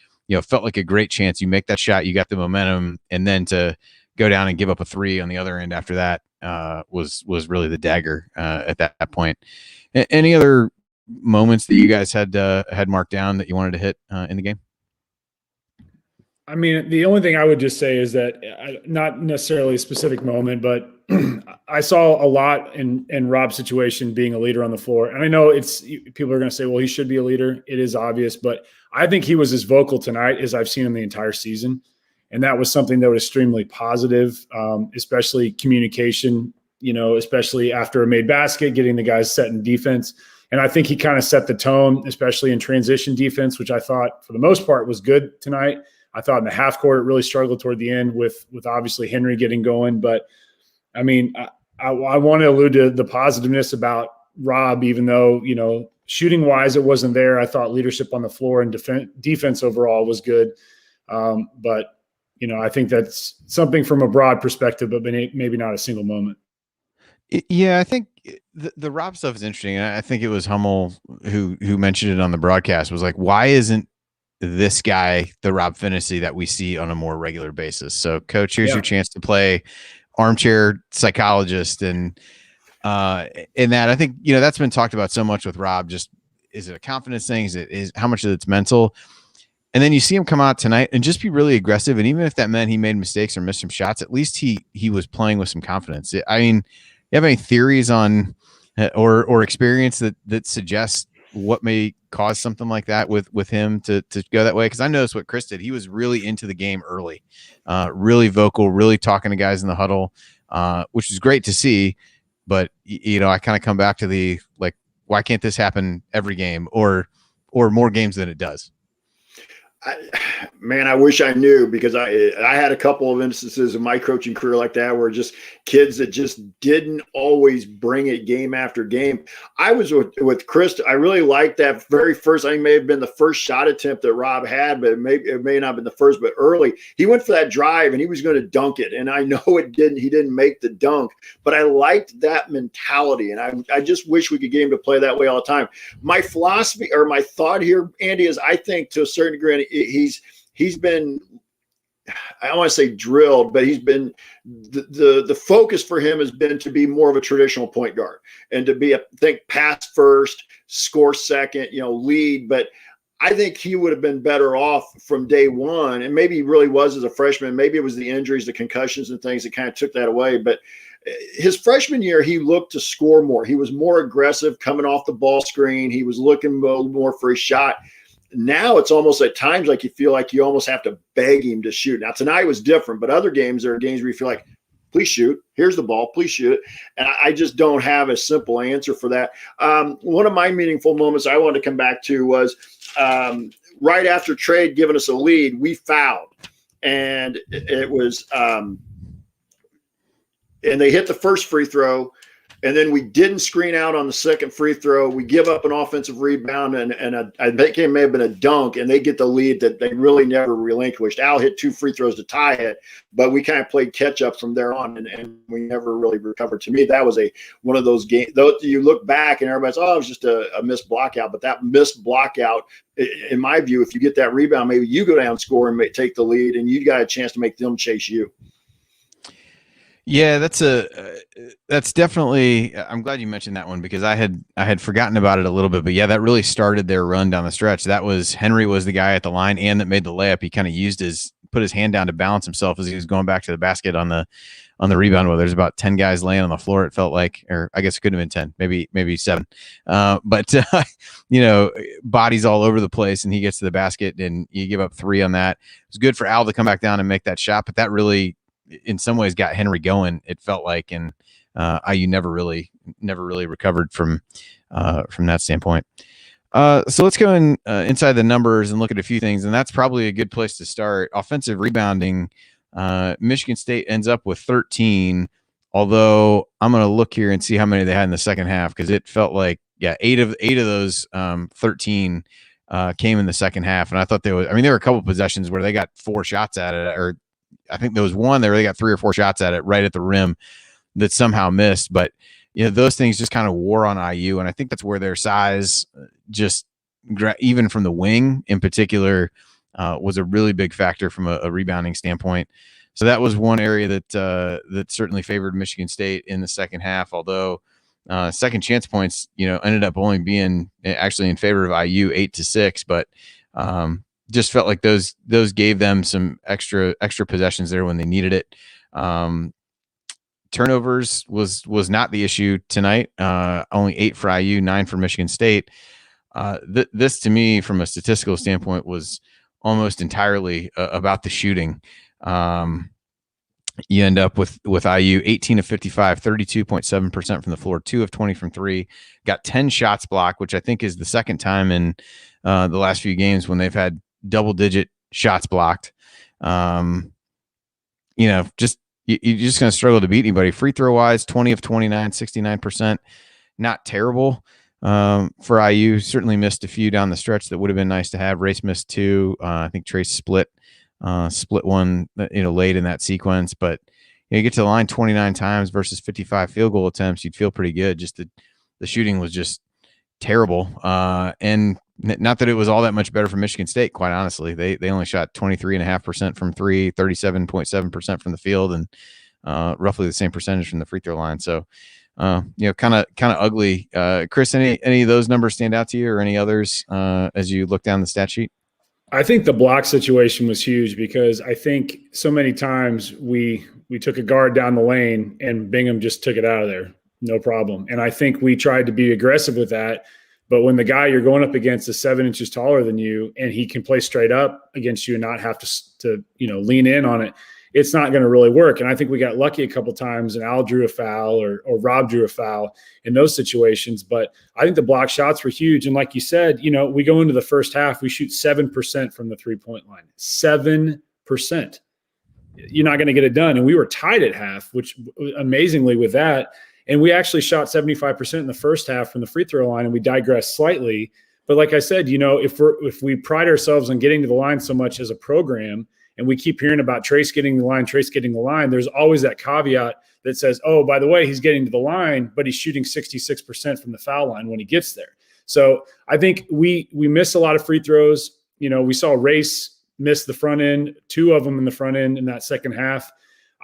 felt like a great chance. You make that shot, you got the momentum, and then to go down and give up a three on the other end after that was really the dagger at that point. Any other moments that you guys had marked down that you wanted to hit in the game? I mean, the only thing I would just say is that not necessarily a specific moment, but I saw a lot in Rob's situation being a leader on the floor. And I know people are going to say, well, he should be a leader. It is obvious, but I think he was as vocal tonight as I've seen him the entire season. And that was something that was extremely positive, especially communication, especially after a made basket, getting the guys set in defense. And I think he kind of set the tone, especially in transition defense, which I thought for the most part was good tonight. I thought in the half court, it really struggled toward the end with obviously Henry getting going. But I mean, I want to allude to the positiveness about Rob, even though, shooting wise, it wasn't there. I thought leadership on the floor and defense overall was good. But I think that's something from a broad perspective, but maybe not a single moment. Yeah, I think the Rob stuff is interesting. And I think it was Hummel who mentioned it on the broadcast, was like, why isn't this guy the Rob Finney that we see on a more regular basis? So, Coach, here's your chance to play armchair psychologist. And in that, I think, that's been talked about so much with Rob. Just, is it a confidence thing? Is how much of it's mental? And then you see him come out tonight and just be really aggressive. And even if that meant he made mistakes or missed some shots, at least he was playing with some confidence. I mean, you have any theories on or experience that suggests what may cause something like that with him to go that way? Because I noticed what Chris did. He was really into the game early, really vocal, really talking to guys in the huddle, which is great to see. But, I kind of come back to why can't this happen every game or more games than it does? I wish I knew, because I had a couple of instances in my coaching career like that, where just kids that just didn't always bring it game after game. I was with Chris. I really liked that very first. I think it may have been the first shot attempt that Rob had, but it may not have been the first, but early. He went for that drive and he was going to dunk it. And I know he didn't make the dunk, but I liked that mentality. And I just wish we could get him to play that way all the time. My philosophy or my thought here, Andy, is I think to a certain degree, he's been, I don't want to say drilled, but he's been the focus for him has been to be more of a traditional point guard and to be pass first, score second, lead. But I think he would have been better off from day one. And maybe he really was as a freshman. Maybe it was the injuries, the concussions and things that kind of took that away. But his freshman year, he looked to score more. He was more aggressive coming off the ball screen. He was looking more for his shot. Now it's almost at times like you feel like you almost have to beg him to shoot. Now tonight was different, but other games, there are games where you feel like, please shoot. Here's the ball. Please shoot it. And I just don't have a simple answer for that. One of my meaningful moments I wanted to come back to was right after Trade giving us a lead, we fouled. And it was and they hit the first free throw. and then we didn't screen out on the second free throw. We give up an offensive rebound, and I think it may have been a dunk, and they get the lead that they really never relinquished. Al hit 2 free throws to tie it, but we kind of played catch up from there on, and we never really recovered. To me, that was one of those games. Though you look back and everybody's, oh, it was just a missed block out, but that missed block out, in my view, if you get that rebound, maybe you go down, score, and take the lead, and you got a chance to make them chase you. Yeah, that's definitely. I'm glad you mentioned that one because I had forgotten about it a little bit. But yeah, that really started their run down the stretch. That was Henry was the guy at the line and that made the layup. He kind of put his hand down to balance himself as he was going back to the basket on the rebound. Well, there's about 10 guys laying on the floor. It felt like, or I guess it could have been 10, maybe 7. But bodies all over the place, and he gets to the basket, and you give up 3 on that. It was good for Al to come back down and make that shot, but that really, in some ways, got Henry going. It felt like, and IU never really recovered from that standpoint. So let's go inside the numbers and look at a few things, and that's probably a good place to start. Offensive rebounding, Michigan State ends up with 13, although I'm going to look here and see how many they had in the second half, because it felt like, 8 of those 13 came in the second half, and I thought there were a couple of possessions where they got 4 shots at it, or I think there was one there where they got 3 or 4 shots at it right at the rim that somehow missed. But those things just kind of wore on IU, and I think that's where their size, just even from the wing in particular, was a really big factor from a rebounding standpoint. So that was one area that certainly favored Michigan State in the second half. Although second chance points, ended up only being actually in favor of IU 8-6, but just felt like those gave them some extra possessions there when they needed it. Turnovers was not the issue tonight. Only 8 for IU, 9 for Michigan State. This to me, from a statistical standpoint, was almost entirely about the shooting. You end up with IU 18 of 55, 32.7% from the floor, 2 of 20 from 3, got 10 shots blocked, which I think is the second time in the last few games when they've had double-digit shots blocked. You're just going to struggle to beat anybody. Free throw wise, 20 of 29, 69%, not terrible for IU. Certainly missed a few down the stretch that would have been nice to have. Race missed 2. I think Trace split one, late in that sequence. But you get to the line 29 times versus 55 field goal attempts, you'd feel pretty good. Just the shooting was just terrible. And not that it was all that much better for Michigan State, quite honestly. They only shot 23.5% from 3, 37.7% from the field, and roughly the same percentage from the free throw line. So, kind of ugly. Chris, any of those numbers stand out to you, or any others as you look down the stat sheet? I think the block situation was huge because I think so many times we took a guard down the lane and Bingham just took it out of there, no problem. And I think we tried to be aggressive with that. But when the guy you're going up against is 7 inches taller than you, and he can play straight up against you and not have to lean in on it, it's not going to really work. And I think we got lucky a couple of times, and Al drew a foul or Rob drew a foul in those situations. But I think the block shots were huge. And like you said, we go into the first half, we shoot 7% from the 3-point line. 7%. You're not going to get it done. And we were tied at half, which amazingly with that. And we actually shot 75% in the first half from the free throw line, and we digressed slightly. But like I said, if we pride ourselves on getting to the line so much as a program, and we keep hearing about Trace getting the line, there's always that caveat that says, oh, by the way, he's getting to the line, but he's shooting 66% from the foul line when he gets there. So I think we missed a lot of free throws. We saw Race miss the front end, 2 of them in the front end in that second half.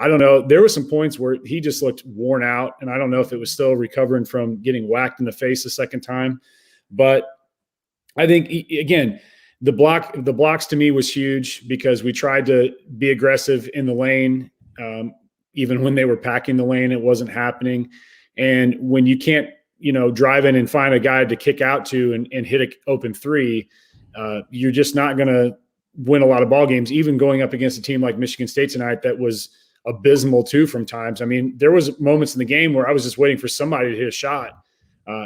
I don't know. There were some points where he just looked worn out, and I don't know if it was still recovering from getting whacked in the face a second time. But I think, again, the blocks to me was huge because we tried to be aggressive in the lane. Even when they were packing the lane, it wasn't happening. And when you can't, drive in and find a guy to kick out to and hit an open 3, you're just not going to win a lot of ball games, even going up against a team like Michigan State tonight that was abysmal too from times. I mean, there was moments in the game where I was just waiting for somebody to hit a shot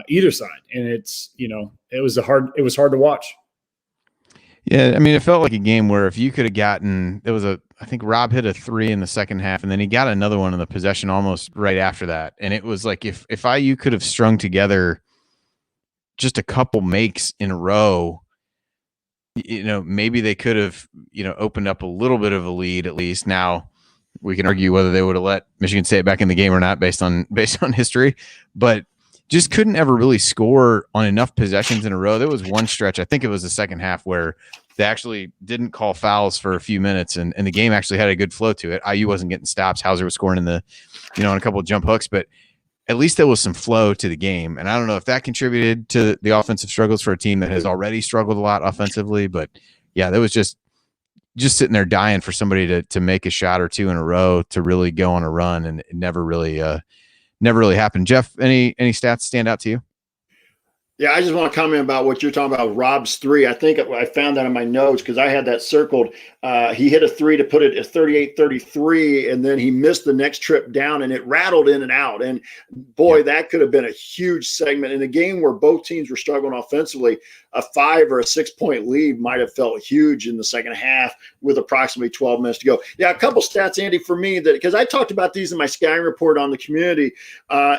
either side. And it's, it was hard to watch. Yeah, I mean, it felt like a game where if you could have gotten, I think Rob hit a 3 in the second half, and then he got another one in the possession almost right after that. And it was like if IU could have strung together just a couple makes in a row, maybe they could have, opened up a little bit of a lead at least. Now we can argue whether they would have let Michigan State back in the game or not based on history, but just couldn't ever really score on enough possessions in a row. There was one stretch, I think it was the second half, where they actually didn't call fouls for a few minutes, and the game actually had a good flow to it. IU wasn't getting stops. Hauser was scoring in the, on a couple of jump hooks, but at least there was some flow to the game. And I don't know if that contributed to the offensive struggles for a team that has already struggled a lot offensively, but yeah, there was just sitting there dying for somebody to make a shot or two in a row to really go on a run, and it never really happened. Jeff, any stats stand out to you? Yeah, I just want to comment about what you're talking about, Rob's 3. I think I found that in my notes because I had that circled. He hit a 3 to put it at 38-33, and then he missed the next trip down, and it rattled in and out. And boy, that could have been a huge segment in a game where both teams were struggling offensively. A 5 or a 6-point lead might have felt huge in the second half with approximately 12 minutes to go. Yeah, a couple stats, Andy, for me, that because I talked about these in my scouting report on the community.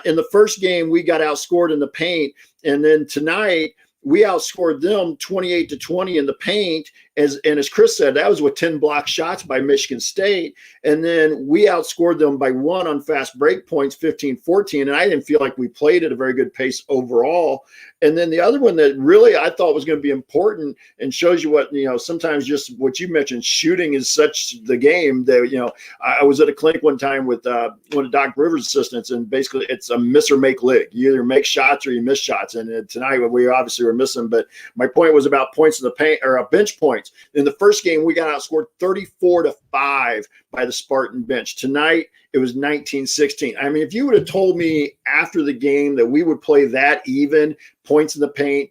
In the first game, we got outscored in the paint. And then tonight, we outscored them 28-20 in the paint. As Chris said, that was with 10 block shots by Michigan State. And then we outscored them by 1 on fast break points, 15-14. And I didn't feel like we played at a very good pace overall. And then the other one that really I thought was going to be important and shows you what, sometimes just what you mentioned, shooting is such the game that, I was at a clinic one time with one of Doc Rivers' assistants, and basically it's a miss or make league. You either make shots or you miss shots. And tonight we obviously were missing, but my point was about points in the paint or bench points. In the first game, we got outscored 34-5 by the Spartan bench. Tonight, it was 19-16. I mean, if you would have told me after the game that we would play that even, points in the paint,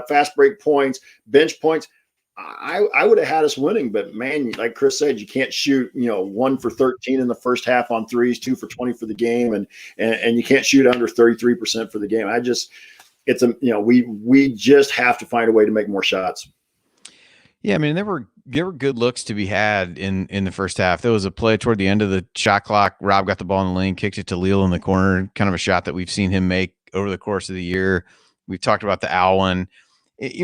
fast break points, bench points, I would have had us winning. But, man, like Chris said, you can't shoot, 1 for 13 in the first half on threes, 2 for 20 for the game, and you can't shoot under 33% for the game. We just have to find a way to make more shots. Yeah, I mean, there were good looks to be had in the first half. There was a play toward the end of the shot clock. Rob got the ball in the lane, kicked it to Leal in the corner, kind of a shot that we've seen him make over the course of the year. We've talked about the owl one.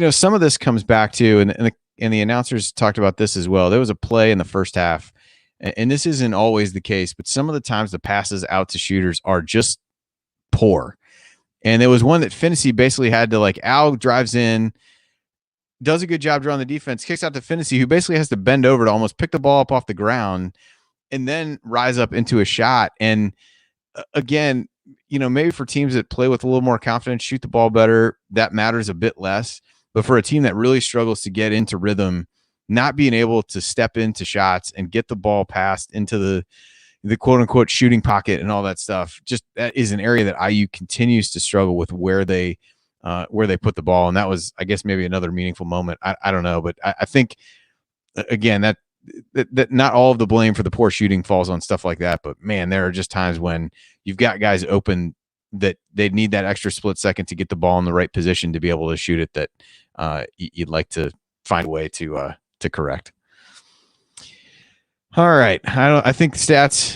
Some of this comes back to, and the announcers talked about this as well. There was a play in the first half, and this isn't always the case, but some of the times the passes out to shooters are just poor. And there was one that Finney basically had to, Al drives in, does a good job drawing the defense, kicks out to Finney, who basically has to bend over to almost pick the ball up off the ground and then rise up into a shot. And again, maybe for teams that play with a little more confidence, shoot the ball better, that matters a bit less. But for a team that really struggles to get into rhythm, not being able to step into shots and get the ball passed into the quote unquote shooting pocket and all that stuff, just that is an area that IU continues to struggle with where they put the ball. And that was, I guess, maybe another meaningful moment. I don't know, but I think again, that not all of the blame for the poor shooting falls on stuff like that, but man, there are just times when you've got guys open that they need that extra split second to get the ball in the right position to be able to shoot it that you'd like to find a way to correct. All right. I think stats,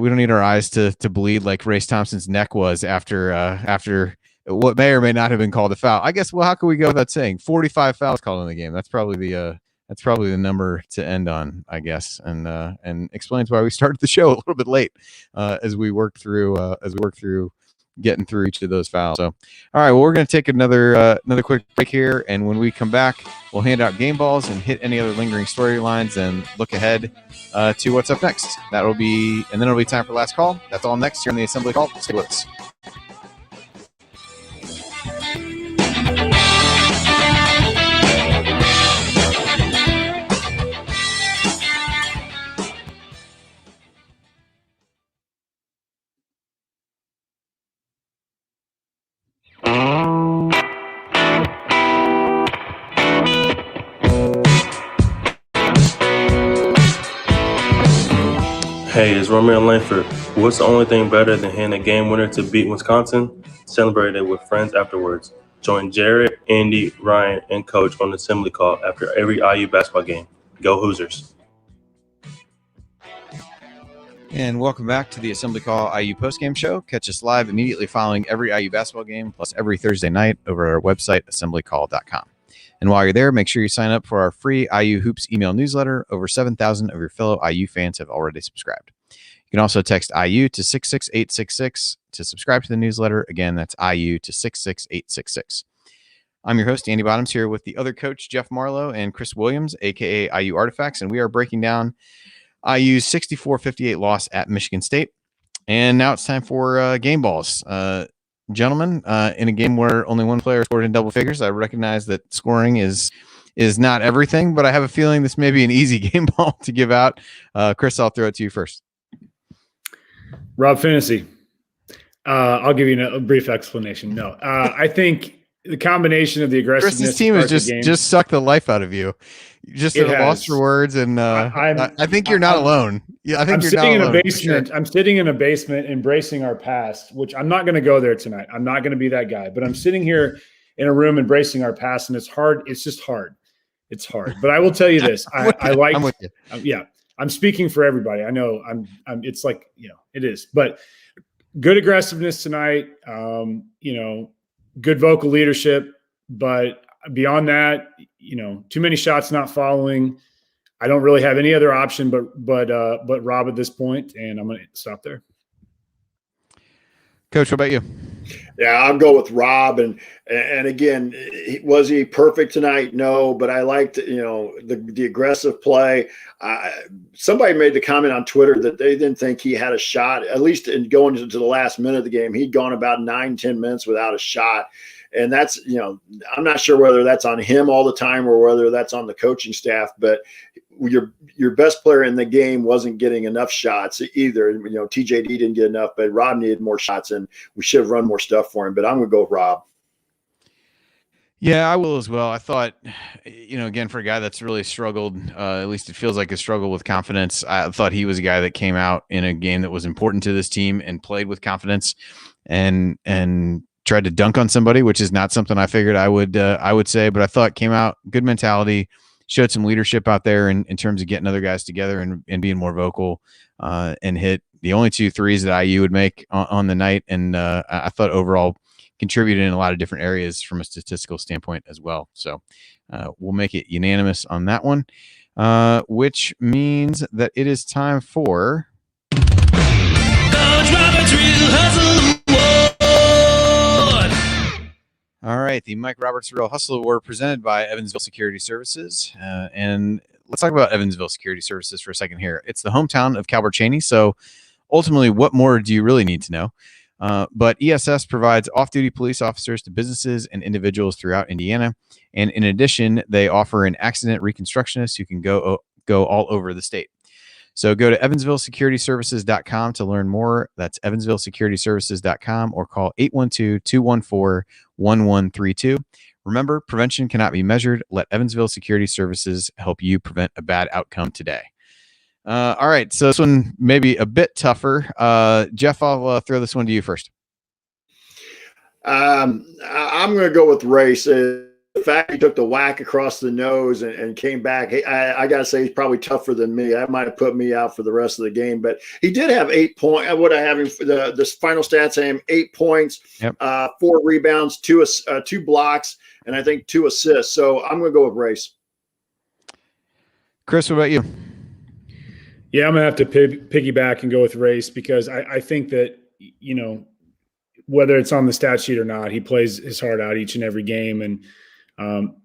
we don't need our eyes to bleed like Race Thompson's neck was after what may or may not have been called a foul. I guess, well, how can we go without saying 45 fouls called in the game? That's probably the number to end on, I guess, and explains why we started the show a little bit late as we work through getting through each of those fouls. So, all right, well, we're going to take another quick break here, and when we come back, we'll hand out game balls and hit any other lingering storylines and look ahead to what's up next. And then it'll be time for last call. That's all next here on the Assembly Call. Stay with us. Hey, it's Romeo Langford. What's the only thing better than hitting a game winner to beat Wisconsin? Celebrate it with friends afterwards. Join Jared, Andy, Ryan, and Coach on the assembly call after every IU basketball game. Go Hoosiers. And welcome back to the Assembly Call IU postgame show. Catch us live immediately following every IU basketball game, plus every Thursday night over our website, assemblycall.com. And while you're there, make sure you sign up for our free IU Hoops email newsletter. Over 7,000 of your fellow IU fans have already subscribed. You can also text IU to 66866 to subscribe to the newsletter. Again, that's IU to 66866. I'm your host, Andy Bottoms, here with the other coach, Jeff Marlowe, and Chris Williams, a.k.a. IU Artifacts, and we are breaking down IU's 64-58 loss at Michigan State. And now it's time for game balls. Gentlemen, in a game where only one player scored in double figures, I recognize that scoring is not everything, but I have a feeling this may be an easy game ball to give out. Chris, I'll throw it to you first. Rob Fantasy. I'll give you a brief explanation. No, I think the combination of the aggressiveness. Chris's team has just sucked the life out of you. You just have lost for words, and I think you're not alone. Yeah, I think you're sitting not in alone, a basement. Sure. I'm sitting in a basement, embracing our past, which I'm not going to go there tonight. I'm not going to be that guy. But I'm sitting here in a room embracing our past, and it's hard. It's just hard. It's hard. But I will tell you this: I like. I'm with you. Yeah, I'm speaking for everybody. I know. It's like it is. But good aggressiveness tonight. Good vocal leadership, but beyond that, too many shots not following. I don't really have any other option but Rob at this point, and I'm going to stop there. Coach, what about you? Yeah, I'll go with Rob. And again, was he perfect tonight? No, but I liked, the aggressive play. Somebody made the comment on Twitter that they didn't think he had a shot, at least in going into the last minute of the game. He'd gone about 9-10 minutes without a shot. And that's, I'm not sure whether that's on him all the time or whether that's on the coaching staff, but your best player in the game wasn't getting enough shots either. TJD didn't get enough, but Rob needed more shots, and we should have run more stuff for him. But I'm going to go with Rob. Yeah, I will as well. I thought, again, for a guy that's really struggled, at least it feels like a struggle with confidence, I thought he was a guy that came out in a game that was important to this team and played with confidence and tried to dunk on somebody, which is not something I figured I would say, but I thought came out, good mentality, showed some leadership out there in terms of getting other guys together and being more vocal, and hit the only 2 threes that IU would make on the night. And I thought overall contributed in a lot of different areas from a statistical standpoint as well. So we'll make it unanimous on that one, which means that it is time for Coach Robert's Real Hustle Award. All right, the Mike Roberts Real Hustle Award presented by Evansville Security Services. And let's talk about Evansville Security Services for a second here. It's the hometown of Calbert Cheaney, so ultimately, what more do you really need to know? But ESS provides off-duty police officers to businesses and individuals throughout Indiana. And in addition, they offer an accident reconstructionist who can go all over the state. So go to evansvillesecurityservices.com to learn more. That's evansvillesecurityservices.com, or call 812-214-1132. Remember, prevention cannot be measured. Let Evansville Security Services help you prevent a bad outcome today. All right, so this one may be a bit tougher. Jeff, I'll throw this one to you first. I'm going to go with Race. The fact he took the whack across the nose and came back, I got to say he's probably tougher than me. That might have put me out for the rest of the game. But he did have 8 points. What I have him for the final stats, I have 8 points, yep. 4 rebounds, 2 blocks, and I think 2 assists. So I'm going to go with Race. Chris, what about you? Yeah, I'm going to have to piggyback and go with Race because I think that, whether it's on the stat sheet or not, he plays his heart out each and every game, and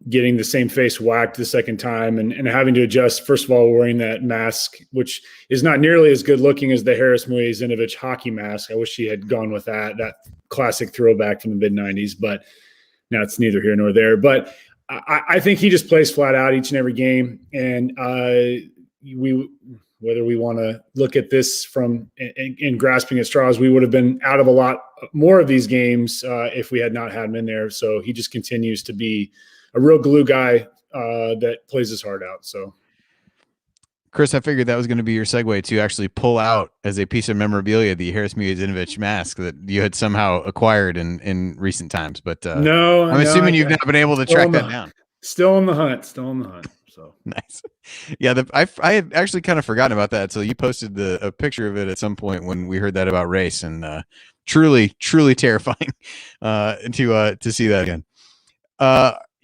getting the same face whacked the second time and having to adjust, first of all, wearing that mask, which is not nearly as good looking as the Harris Muezinovich hockey mask. I wish he had gone with that classic throwback from the mid-90s, but now it's neither here nor there. But I think he just plays flat out each and every game, and whether we want to look at this from in grasping at straws, we would have been out of a lot more of these games if we had not had him in there. So he just continues to be a real glue guy that plays his heart out. So Chris, I figured that was going to be your segue to actually pull out as a piece of memorabilia the Harris Miyazinovich mask that you had somehow acquired in recent times. But I'm assuming you've not been able to track that down. Still on the hunt. So nice. Yeah, I had actually kind of forgotten about that. So you posted a picture of it at some point when we heard that about race, and truly terrifying to see that again.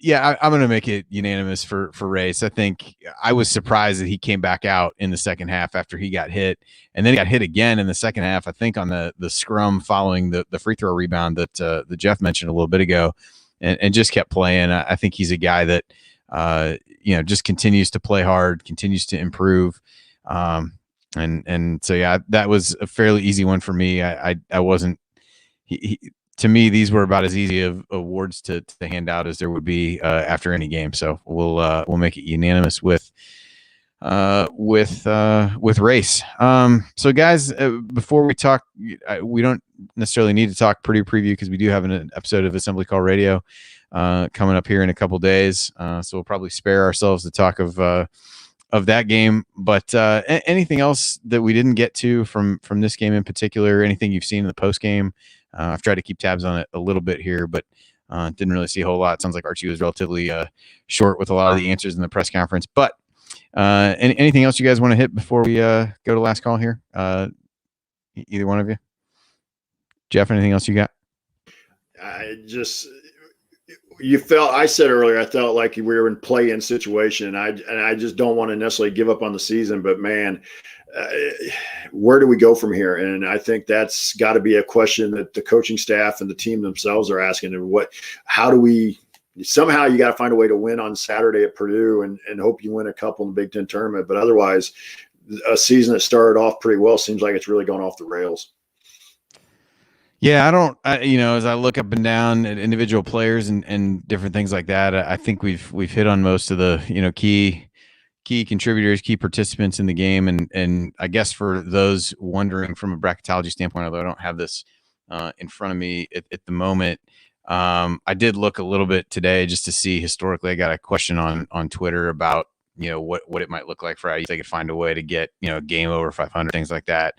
Yeah, I'm going to make it unanimous for race. I think I was surprised that he came back out in the second half after he got hit, and then he got hit again in the second half. I think on the scrum following the free throw rebound that Jeff mentioned a little bit ago, and just kept playing. I think he's a guy that just continues to play hard, continues to improve. And so, yeah, that was a fairly easy one for me. I wasn't, to me, these were about as easy of awards to hand out as there would be after any game. So we'll make it unanimous with race. So guys, before we talk, we don't necessarily need to talk Purdue preview because we do have an episode of Assembly Call Radio coming up here in a couple days. So we'll probably spare ourselves the talk of that game. But anything else that we didn't get to from this game in particular? Anything you've seen in the post game? I've tried to keep tabs on it a little bit here, but didn't really see a whole lot. It sounds like Archie was relatively short with a lot of the answers in the press conference. But anything else you guys want to hit before we go to last call here? Either one of you? Jeff, anything else you got? I said earlier, I felt like we were in play-in situation, and I just don't want to necessarily give up on the season, but man, where do we go from here? And I think that's got to be a question that the coaching staff and the team themselves are asking. And how do we, somehow you got to find a way to win on Saturday at Purdue and hope you win a couple in the Big Ten tournament. But otherwise, a season that started off pretty well seems like it's really gone off the rails. Yeah, as I look up and down at individual players and different things like that, I think we've hit on most of the, key contributors, key participants in the game. And I guess for those wondering from a bracketology standpoint, although I don't have this in front of me at the moment, I did look a little bit today just to see historically. I got a question on Twitter about, what it might look like for how they could find a way to get, a game over 500, things like that.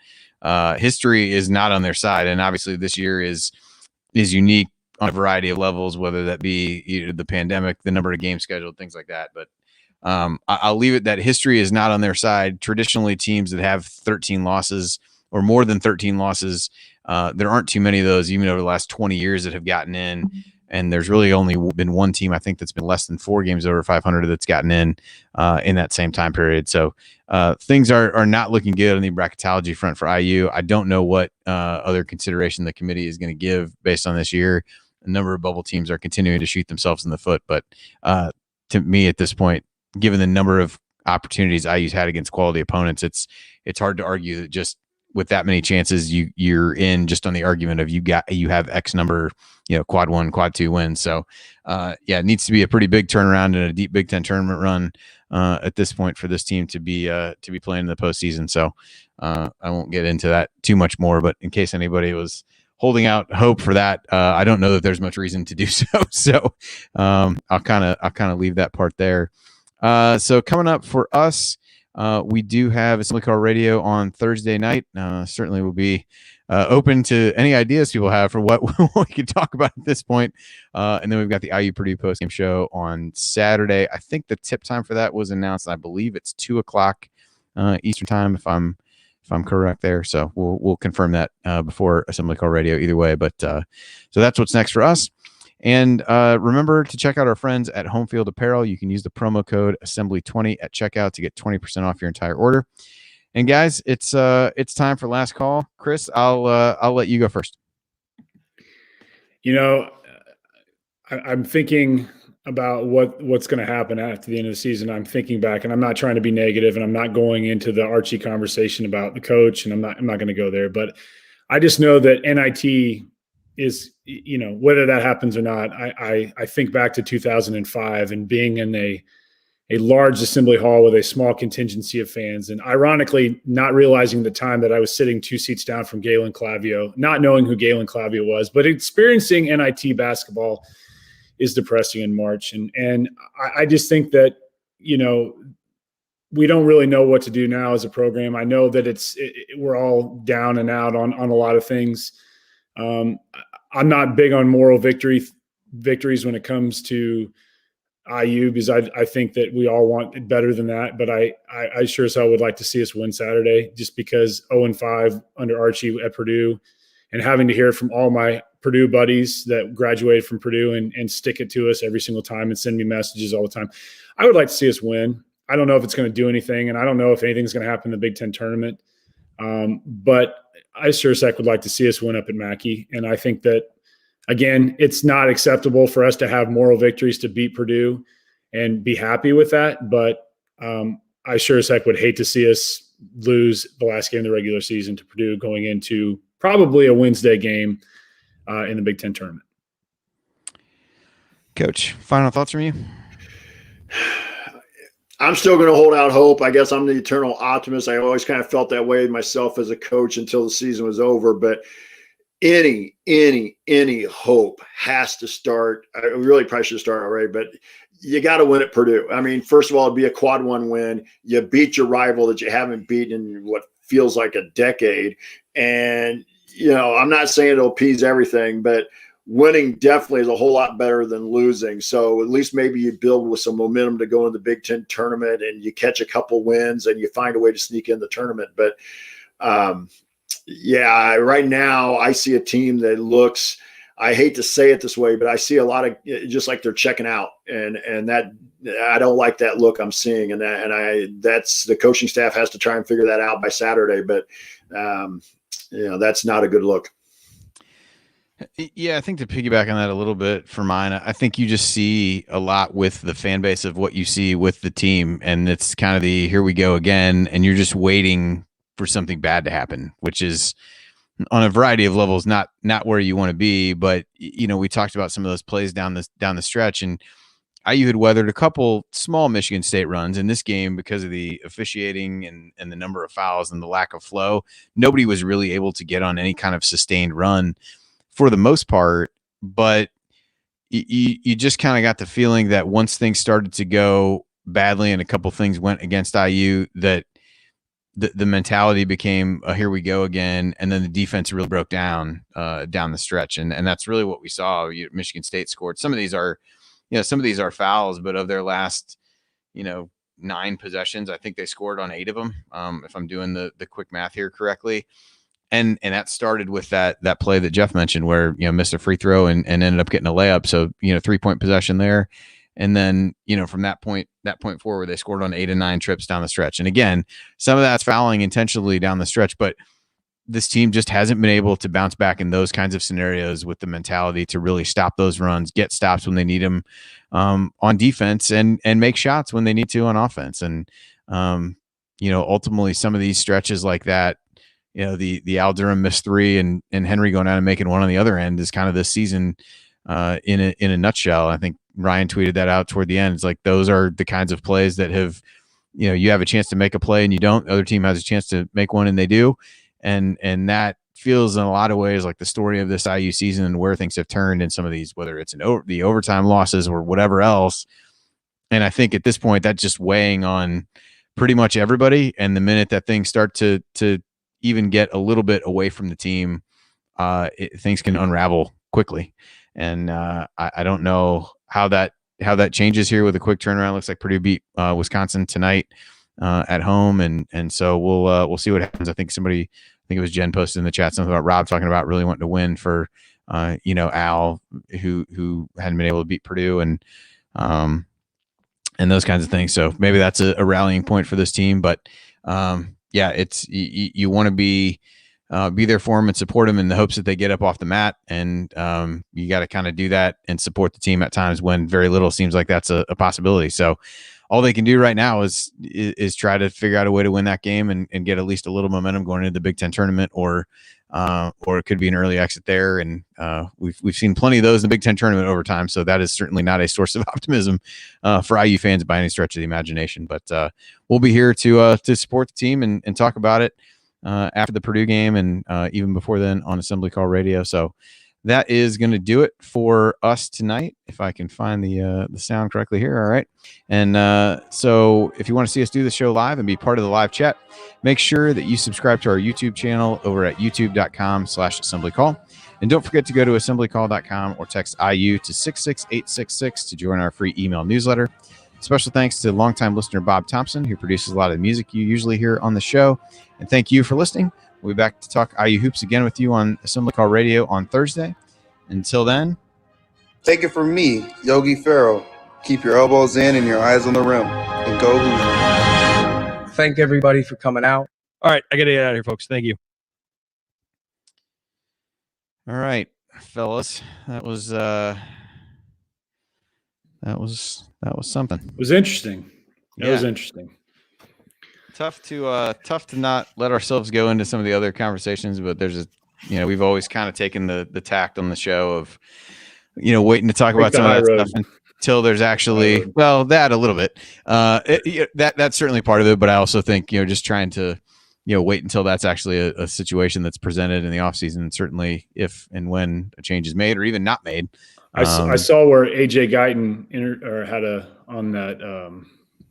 History is not on their side. And obviously this year is unique on a variety of levels, whether that be the pandemic, the number of games scheduled, things like that. But I'll leave it that history is not on their side. Traditionally, teams that have 13 losses or more than 13 losses, there aren't too many of those, even over the last 20 years, that have gotten in. And there's really only been one team, I think, that's been less than 4 games over 500 that's gotten in that same time period. So things are not looking good on the bracketology front for IU. I don't know what other consideration the committee is going to give based on this year. A number of bubble teams are continuing to shoot themselves in the foot. But to me at this point, given the number of opportunities IU's had against quality opponents, it's hard to argue that just with that many chances you're in just on the argument of you have X number, quad 1, quad 2 wins. So it needs to be a pretty big turnaround and a deep Big Ten tournament run at this point for this team to be playing in the postseason. So I won't get into that too much more, but in case anybody was holding out hope for that, I don't know that there's much reason to do so. So I'll kind of leave that part there. So coming up for us, we do have Assembly Call Radio on Thursday night. Certainly will be open to any ideas people have for what we could talk about at this point. And then we've got the IU Purdue postgame show on Saturday. I think the tip time for that was announced. I believe it's 2:00 Eastern time, if I'm correct there. So we'll confirm that before Assembly Call Radio either way. But so that's what's next for us. And remember to check out our friends at Home Field Apparel. You can use the promo code Assembly20 at checkout to get 20% off your entire order. And guys, it's time for last call. Chris, I'll let you go first. I'm thinking about what's going to happen after the end of the season. I'm thinking back, and I'm not trying to be negative, and I'm not going into the Archie conversation about the coach, and I'm not going to go there. But I just know that NIT is, whether that happens or not, I think back to 2005 and being in a large assembly hall with a small contingency of fans, and ironically not realizing the time that I was sitting 2 seats down from Galen Clavio, not knowing who Galen Clavio was, but experiencing NIT basketball is depressing in March. And I just think that, we don't really know what to do now as a program. I know that we're all down and out on a lot of things. I'm not big on moral victories when it comes to IU, because I think that we all want it better than that. But I sure as hell would like to see us win Saturday, just because 0-5 under Archie at Purdue, and having to hear from all my Purdue buddies that graduated from Purdue and stick it to us every single time and send me messages all the time. I would like to see us win. I don't know if it's going to do anything, and I don't know if anything's going to happen in the Big Ten tournament. But I sure as heck would like to see us win up at Mackey. And I think that, again, it's not acceptable for us to have moral victories to beat Purdue and be happy with that. But I sure as heck would hate to see us lose the last game of the regular season to Purdue going into probably a Wednesday game in the Big Ten tournament. Coach, final thoughts from you? I'm still going to hold out hope. I guess I'm the eternal optimist. I always kind of felt that way myself as a coach until the season was over. But any hope has to start. I really probably should start already, but you got to win at Purdue. I mean, first of all, it'd be a quad one win. You beat your rival that you haven't beaten in what feels like a decade. And, I'm not saying it'll appease everything, but winning definitely is a whole lot better than losing. So at least maybe you build with some momentum to go in the Big Ten tournament, and you catch a couple wins and you find a way to sneak in the tournament. But right now I see a team that looks, I hate to say it this way, but I see a lot of just like they're checking out, and that I don't like that look I'm seeing. And that's the coaching staff has to try and figure that out by Saturday. But that's not a good look. Yeah, I think to piggyback on that a little bit for mine, I think you just see a lot with the fan base of what you see with the team, and it's kind of the here we go again, and you're just waiting for something bad to happen, which is on a variety of levels not where you want to be. But we talked about some of those plays down the stretch, and IU had weathered a couple small Michigan State runs in this game because of the officiating and the number of fouls and the lack of flow. Nobody was really able to get on any kind of sustained run for the most part, but you just kind of got the feeling that once things started to go badly and a couple things went against IU, that the mentality became here we go again, and then the defense really broke down the stretch, and that's really what we saw. Michigan State scored. Some of these are fouls, but of their last 9 possessions, I think they scored on 8 of them, if I'm doing the quick math here correctly. And that started with that play that Jeff mentioned where, missed a free throw and ended up getting a layup. So, 3-point possession there. And then, from that point forward, they scored on 8 and 9 trips down the stretch. And again, some of that's fouling intentionally down the stretch, but this team just hasn't been able to bounce back in those kinds of scenarios with the mentality to really stop those runs, get stops when they need them on defense, and make shots when they need to on offense. And, ultimately some of these stretches like that, the Al Durham missed 3 and Henry going out and making 1 on the other end is kind of this season in a nutshell. I think Ryan tweeted that out toward the end. It's like, those are the kinds of plays that have, you have a chance to make a play and you don't, the other team has a chance to make one and they do. And that feels in a lot of ways like the story of this IU season and where things have turned in some of these, whether it's the overtime losses or whatever else. And I think at this point, that's just weighing on pretty much everybody. And the minute that things start to even get a little bit away from the team, things can unravel quickly. And I don't know how that changes here with a quick turnaround. Looks like Purdue beat Wisconsin tonight at home, and so we'll see what happens. I think it was Jen posted in the chat something about Rob talking about really wanting to win for Al, who hadn't been able to beat Purdue, and those kinds of things. So maybe that's a rallying point for this team. But it's you want to be there for them and support them in the hopes that they get up off the mat, and you got to kind of do that and support the team at times when very little seems like that's a possibility. So all they can do right now is try to figure out a way to win that game and get at least a little momentum going into the Big Ten tournament, or it could be an early exit there. And we've seen plenty of those in the Big Ten tournament over time. So that is certainly not a source of optimism for IU fans by any stretch of the imagination. But we'll be here to support the team and talk about it after the Purdue game and even before then on Assembly Call Radio. So that is going to do it for us tonight. If I can find the sound correctly here. All right. And so if you want to see us do the show live and be part of the live chat, make sure that you subscribe to our YouTube channel over at youtube.com/assemblycall. And don't forget to go to assemblycall.com or text IU to 66866 to join our free email newsletter. Special thanks to longtime listener Bob Thompson, who produces a lot of the music you usually hear on the show. And thank you for listening. We'll be back to talk IU Hoops again with you on Assembly Call Radio on Thursday. Until then, take it from me, Yogi Ferrell. Keep your elbows in and your eyes on the rim. And go Hoosier. Thank everybody for coming out. All right, I got to get out of here, folks. Thank you. All right, fellas, that was something. It was interesting. It was interesting. Tough to not let ourselves go into some of the other conversations, but there's we've always kind of taken the tact on the show of, waiting to talk about some of that stuff until there's actually, that a little bit, that's certainly part of it. But I also think, just trying to, wait until that's actually a situation that's presented in the off season. And certainly if and when a change is made or even not made. I saw where AJ Guyton had on that,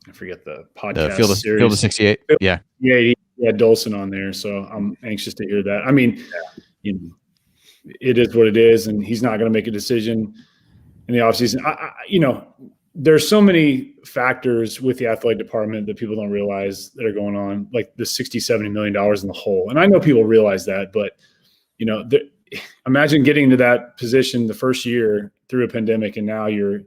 I forget the podcast series. Field of 68. Yeah, he had Dolson on there, so I'm anxious to hear that. I mean, it is what it is, and he's not going to make a decision in the offseason. There's so many factors with the athletic department that people don't realize that are going on, like the $60-70 million in the hole. And I know people realize that, but imagine getting to that position the first year through a pandemic, and now you're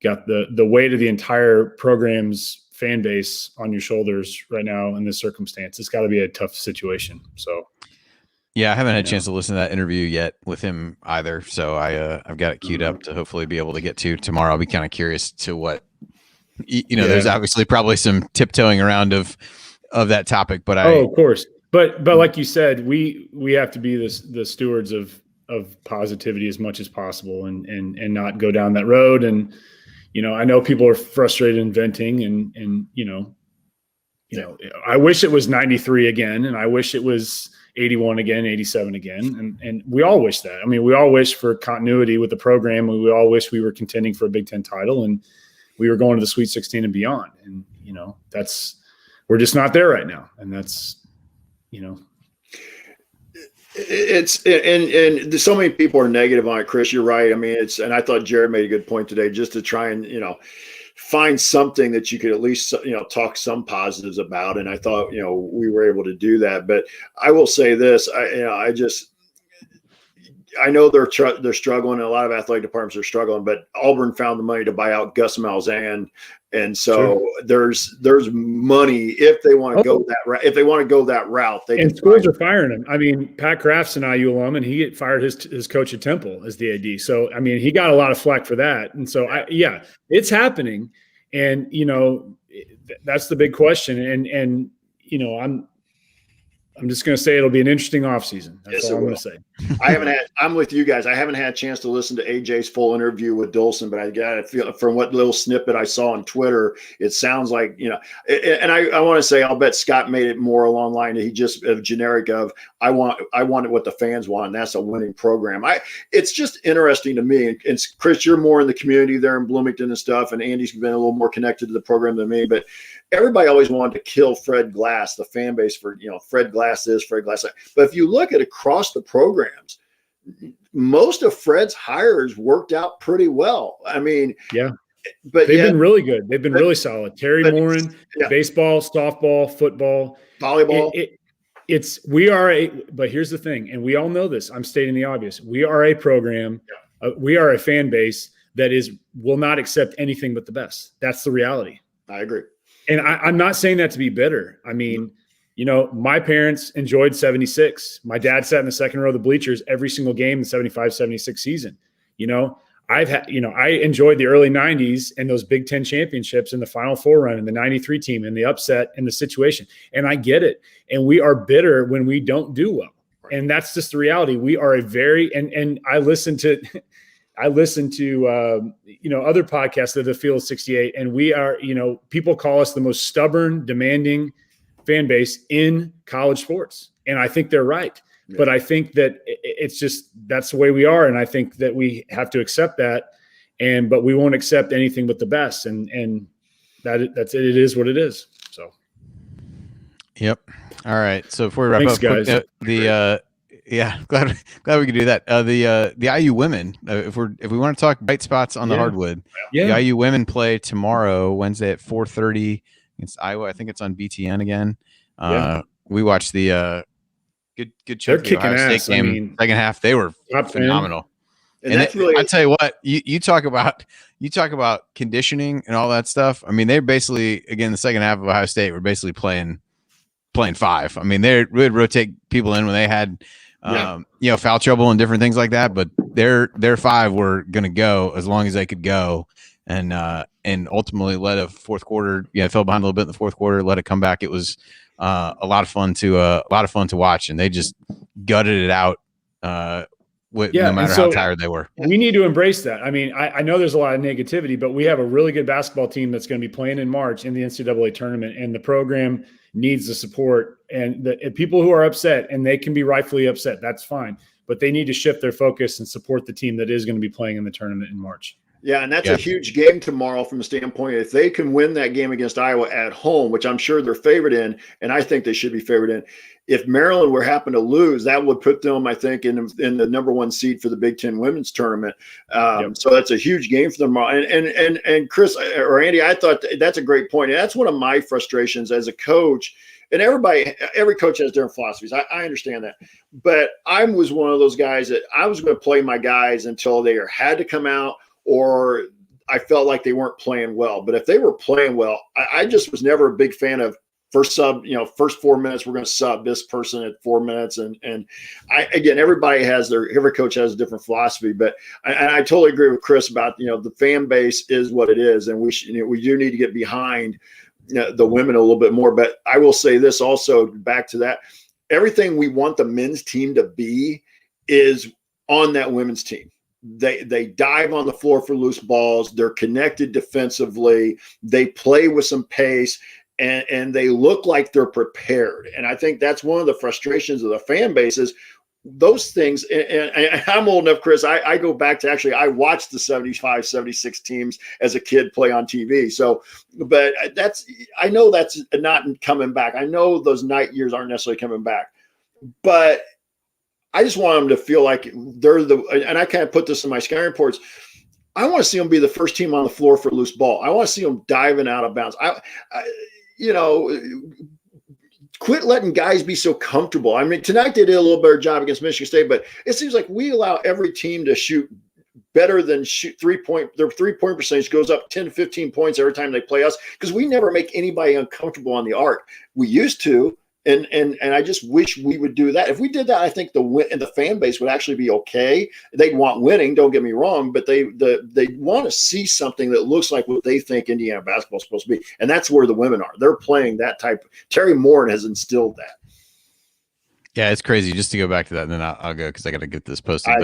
got the weight of the entire program's fan base on your shoulders right now in this circumstance. It's got to be a tough situation. So, yeah, I haven't had a chance to listen to that interview yet with him either. So I've got it queued up to hopefully be able to get to tomorrow. I'll be kind of curious to what, there's obviously probably some tiptoeing around of that topic, but of course. But like you said, we have to be the stewards of positivity as much as possible and not go down that road. And, I know people are frustrated and venting and I wish it was 93 again. And I wish it was 81 again, 87 again. And we all wish that. I mean, we all wish for continuity with the program. We all wish we were contending for a Big Ten title and we were going to the Sweet 16 and beyond. And, we're just not there right now. And that's, It's and so many people are negative on it, Chris. You're right. I mean, and I thought Jared made a good point today, just to try and find something that you could at least talk some positives about. And I thought we were able to do that. But I will say this: I know they're struggling, and a lot of athletic departments are struggling. But Auburn found the money to buy out Gus Malzahn. And so there's money if they want to go that route. If they want to go that route, schools are firing him. I mean, Pat Kraft's an IU alum, and he fired his coach at Temple as the AD. So I mean, he got a lot of flack for that. And so it's happening. And that's the big question. And I'm just going to say it'll be an interesting offseason. That's all I'm going to say. I'm with you guys. I haven't had a chance to listen to AJ's full interview with Dolson, but I got to feel from what little snippet I saw on Twitter, it sounds like, and I want to say, I'll bet Scott made it more along the line that he just generic of, I wanted what the fans want, and that's a winning program. It's just interesting to me. And Chris, you're more in the community there in Bloomington and stuff, and Andy's been a little more connected to the program than me, but everybody always wanted to kill Fred Glass, the fan base for, Fred Glass this, Fred Glass that. But if you look at across the programs, most of Fred's hires worked out pretty well. I mean, but they've been really good. They've been really solid. Terry Morin, baseball, softball, football, volleyball. But here's the thing, and we all know this. I'm stating the obvious. We are a program. We are a fan base that will not accept anything but the best. That's the reality. I agree. And I'm not saying that to be bitter. I mean, my parents enjoyed 76. My dad sat in the second row of the bleachers every single game in the 75-76 season. I enjoyed the early 90s and those Big Ten championships and the Final Four run and the 93 team and the upset and the situation. And I get it. And we are bitter when we don't do well. Right. And that's just the reality. We are and I listen to other podcasts of the Field of 68, and we are, people call us the most stubborn, demanding fan base in college sports. And I think they're right. But I think that it's just that's the way we are, and I think that we have to accept that. But we won't accept anything but the best, and that's it. It is what it is. So. Yep. All right. So before we wrap Thanks, up, guys. yeah, glad we could do that. The IU women, if we want to talk bright spots on the hardwood, the IU women play tomorrow, Wednesday at 4:30 against Iowa. I think it's on BTN again. We watched the good chunk of the Ohio State game. I mean, second half, they were phenomenal. And that's really, I tell you what, you talk about conditioning and all that stuff. I mean, they're basically, again, the second half of Ohio State were basically playing five. I mean, they would rotate people in when they had foul trouble and different things like that, but their five were going to go as long as they could go, and ultimately led a fourth quarter. Fell behind a little bit in the fourth quarter, let it come back. It was a lot of fun to watch, and they just gutted it out. No matter how tired they were. We need to embrace that. I mean, I know there's a lot of negativity, but we have a really good basketball team that's going to be playing in March in the NCAA tournament, and the program needs the support. And the people who are upset, and they can be rightfully upset, that's fine. But they need to shift their focus and support the team that is going to be playing in the tournament in March. Yeah, and that's a huge game tomorrow from the standpoint if they can win that game against Iowa at home, which I'm sure they're favored in, and I think they should be favored in. If Maryland were happen to lose, that would put them, I think, in the number one seed for the Big Ten women's tournament. So that's a huge game for them. And Chris or Andy, I thought that's a great point. And that's one of my frustrations as a coach. And every coach has different philosophies. I understand that. But I was one of those guys that I was going to play my guys until they had to come out or I felt like they weren't playing well. But if they were playing well, I just was never a big fan of first 4 minutes, we're going to sub this person at 4 minutes. And every coach has a different philosophy, but I totally agree with Chris about, the fan base is what it is. And we do need to get behind the women a little bit more. But I will say this also, back to that, everything we want the men's team to be is on that women's team. They dive on the floor for loose balls. They're connected defensively. They play with some pace. And they look like they're prepared. And I think that's one of the frustrations of the fan base is those things. And I'm old enough, Chris, I go back to I watched the 75, 76 teams as a kid play on TV. So, but I know that's not coming back. I know those night years aren't necessarily coming back. But I just want them to feel like they're and I kind of put this in my scouting reports, I want to see them be the first team on the floor for a loose ball. I want to see them diving out of bounds. Quit letting guys be so comfortable. I mean, tonight they did a little better job against Michigan State, but it seems like we allow every team to shoot better than shoot 3-point. Their 3-point percentage goes up 10 to 15 points every time they play us because we never make anybody uncomfortable on the arc. We used to, and I just wish we would do that. If we did that, I think the fan base would actually be okay. They'd want winning, don't get me wrong, but they want to see something that looks like what they think Indiana basketball is supposed to be. And that's where the women are. They're playing that type. Terry Moore has instilled that. Yeah, it's crazy. Just to go back to that, and then I'll go because I got to get this posted.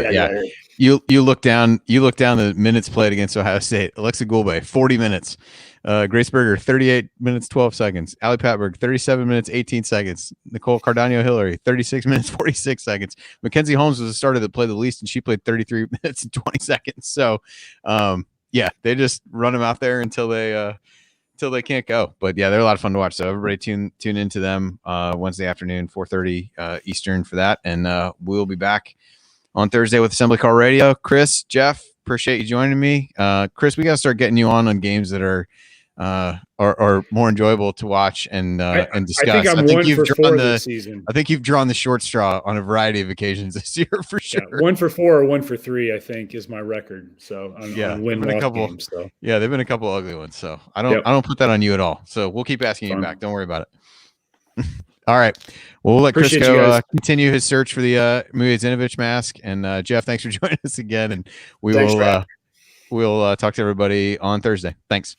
You look down the minutes played against Ohio State. Alexa Gulbe, 40 minutes. Grace Berger, 38 minutes, 12 seconds. Allie Patberg, 37 minutes, 18 seconds. Nicole Cardano-Hillary, 36 minutes, 46 seconds. Mackenzie Holmes was the starter that played the least, and she played 33 minutes and 20 seconds. So, they just run them out there until they can't go. But yeah, they're a lot of fun to watch. So everybody tune into them Wednesday afternoon, 4:30 Eastern for that. And we'll be back on Thursday with Assembly Call Radio. Chris, Jeff, appreciate you joining me. Chris, we got to start getting you on games that are more enjoyable to watch and discuss. I think you've drawn this season. I think you've drawn the short straw on a variety of occasions this year for sure. 1 for 4 or 1 for 3, I think, is my record. So on win-loss games. So. Yeah, they've been a couple ugly ones. So I don't put that on you at all. So we'll keep asking you back. Don't worry about it. All right. Well, we'll let Chris go continue his search for the Muja Zinovich mask. And Jeff, thanks for joining us again. And we'll talk to everybody on Thursday. Thanks.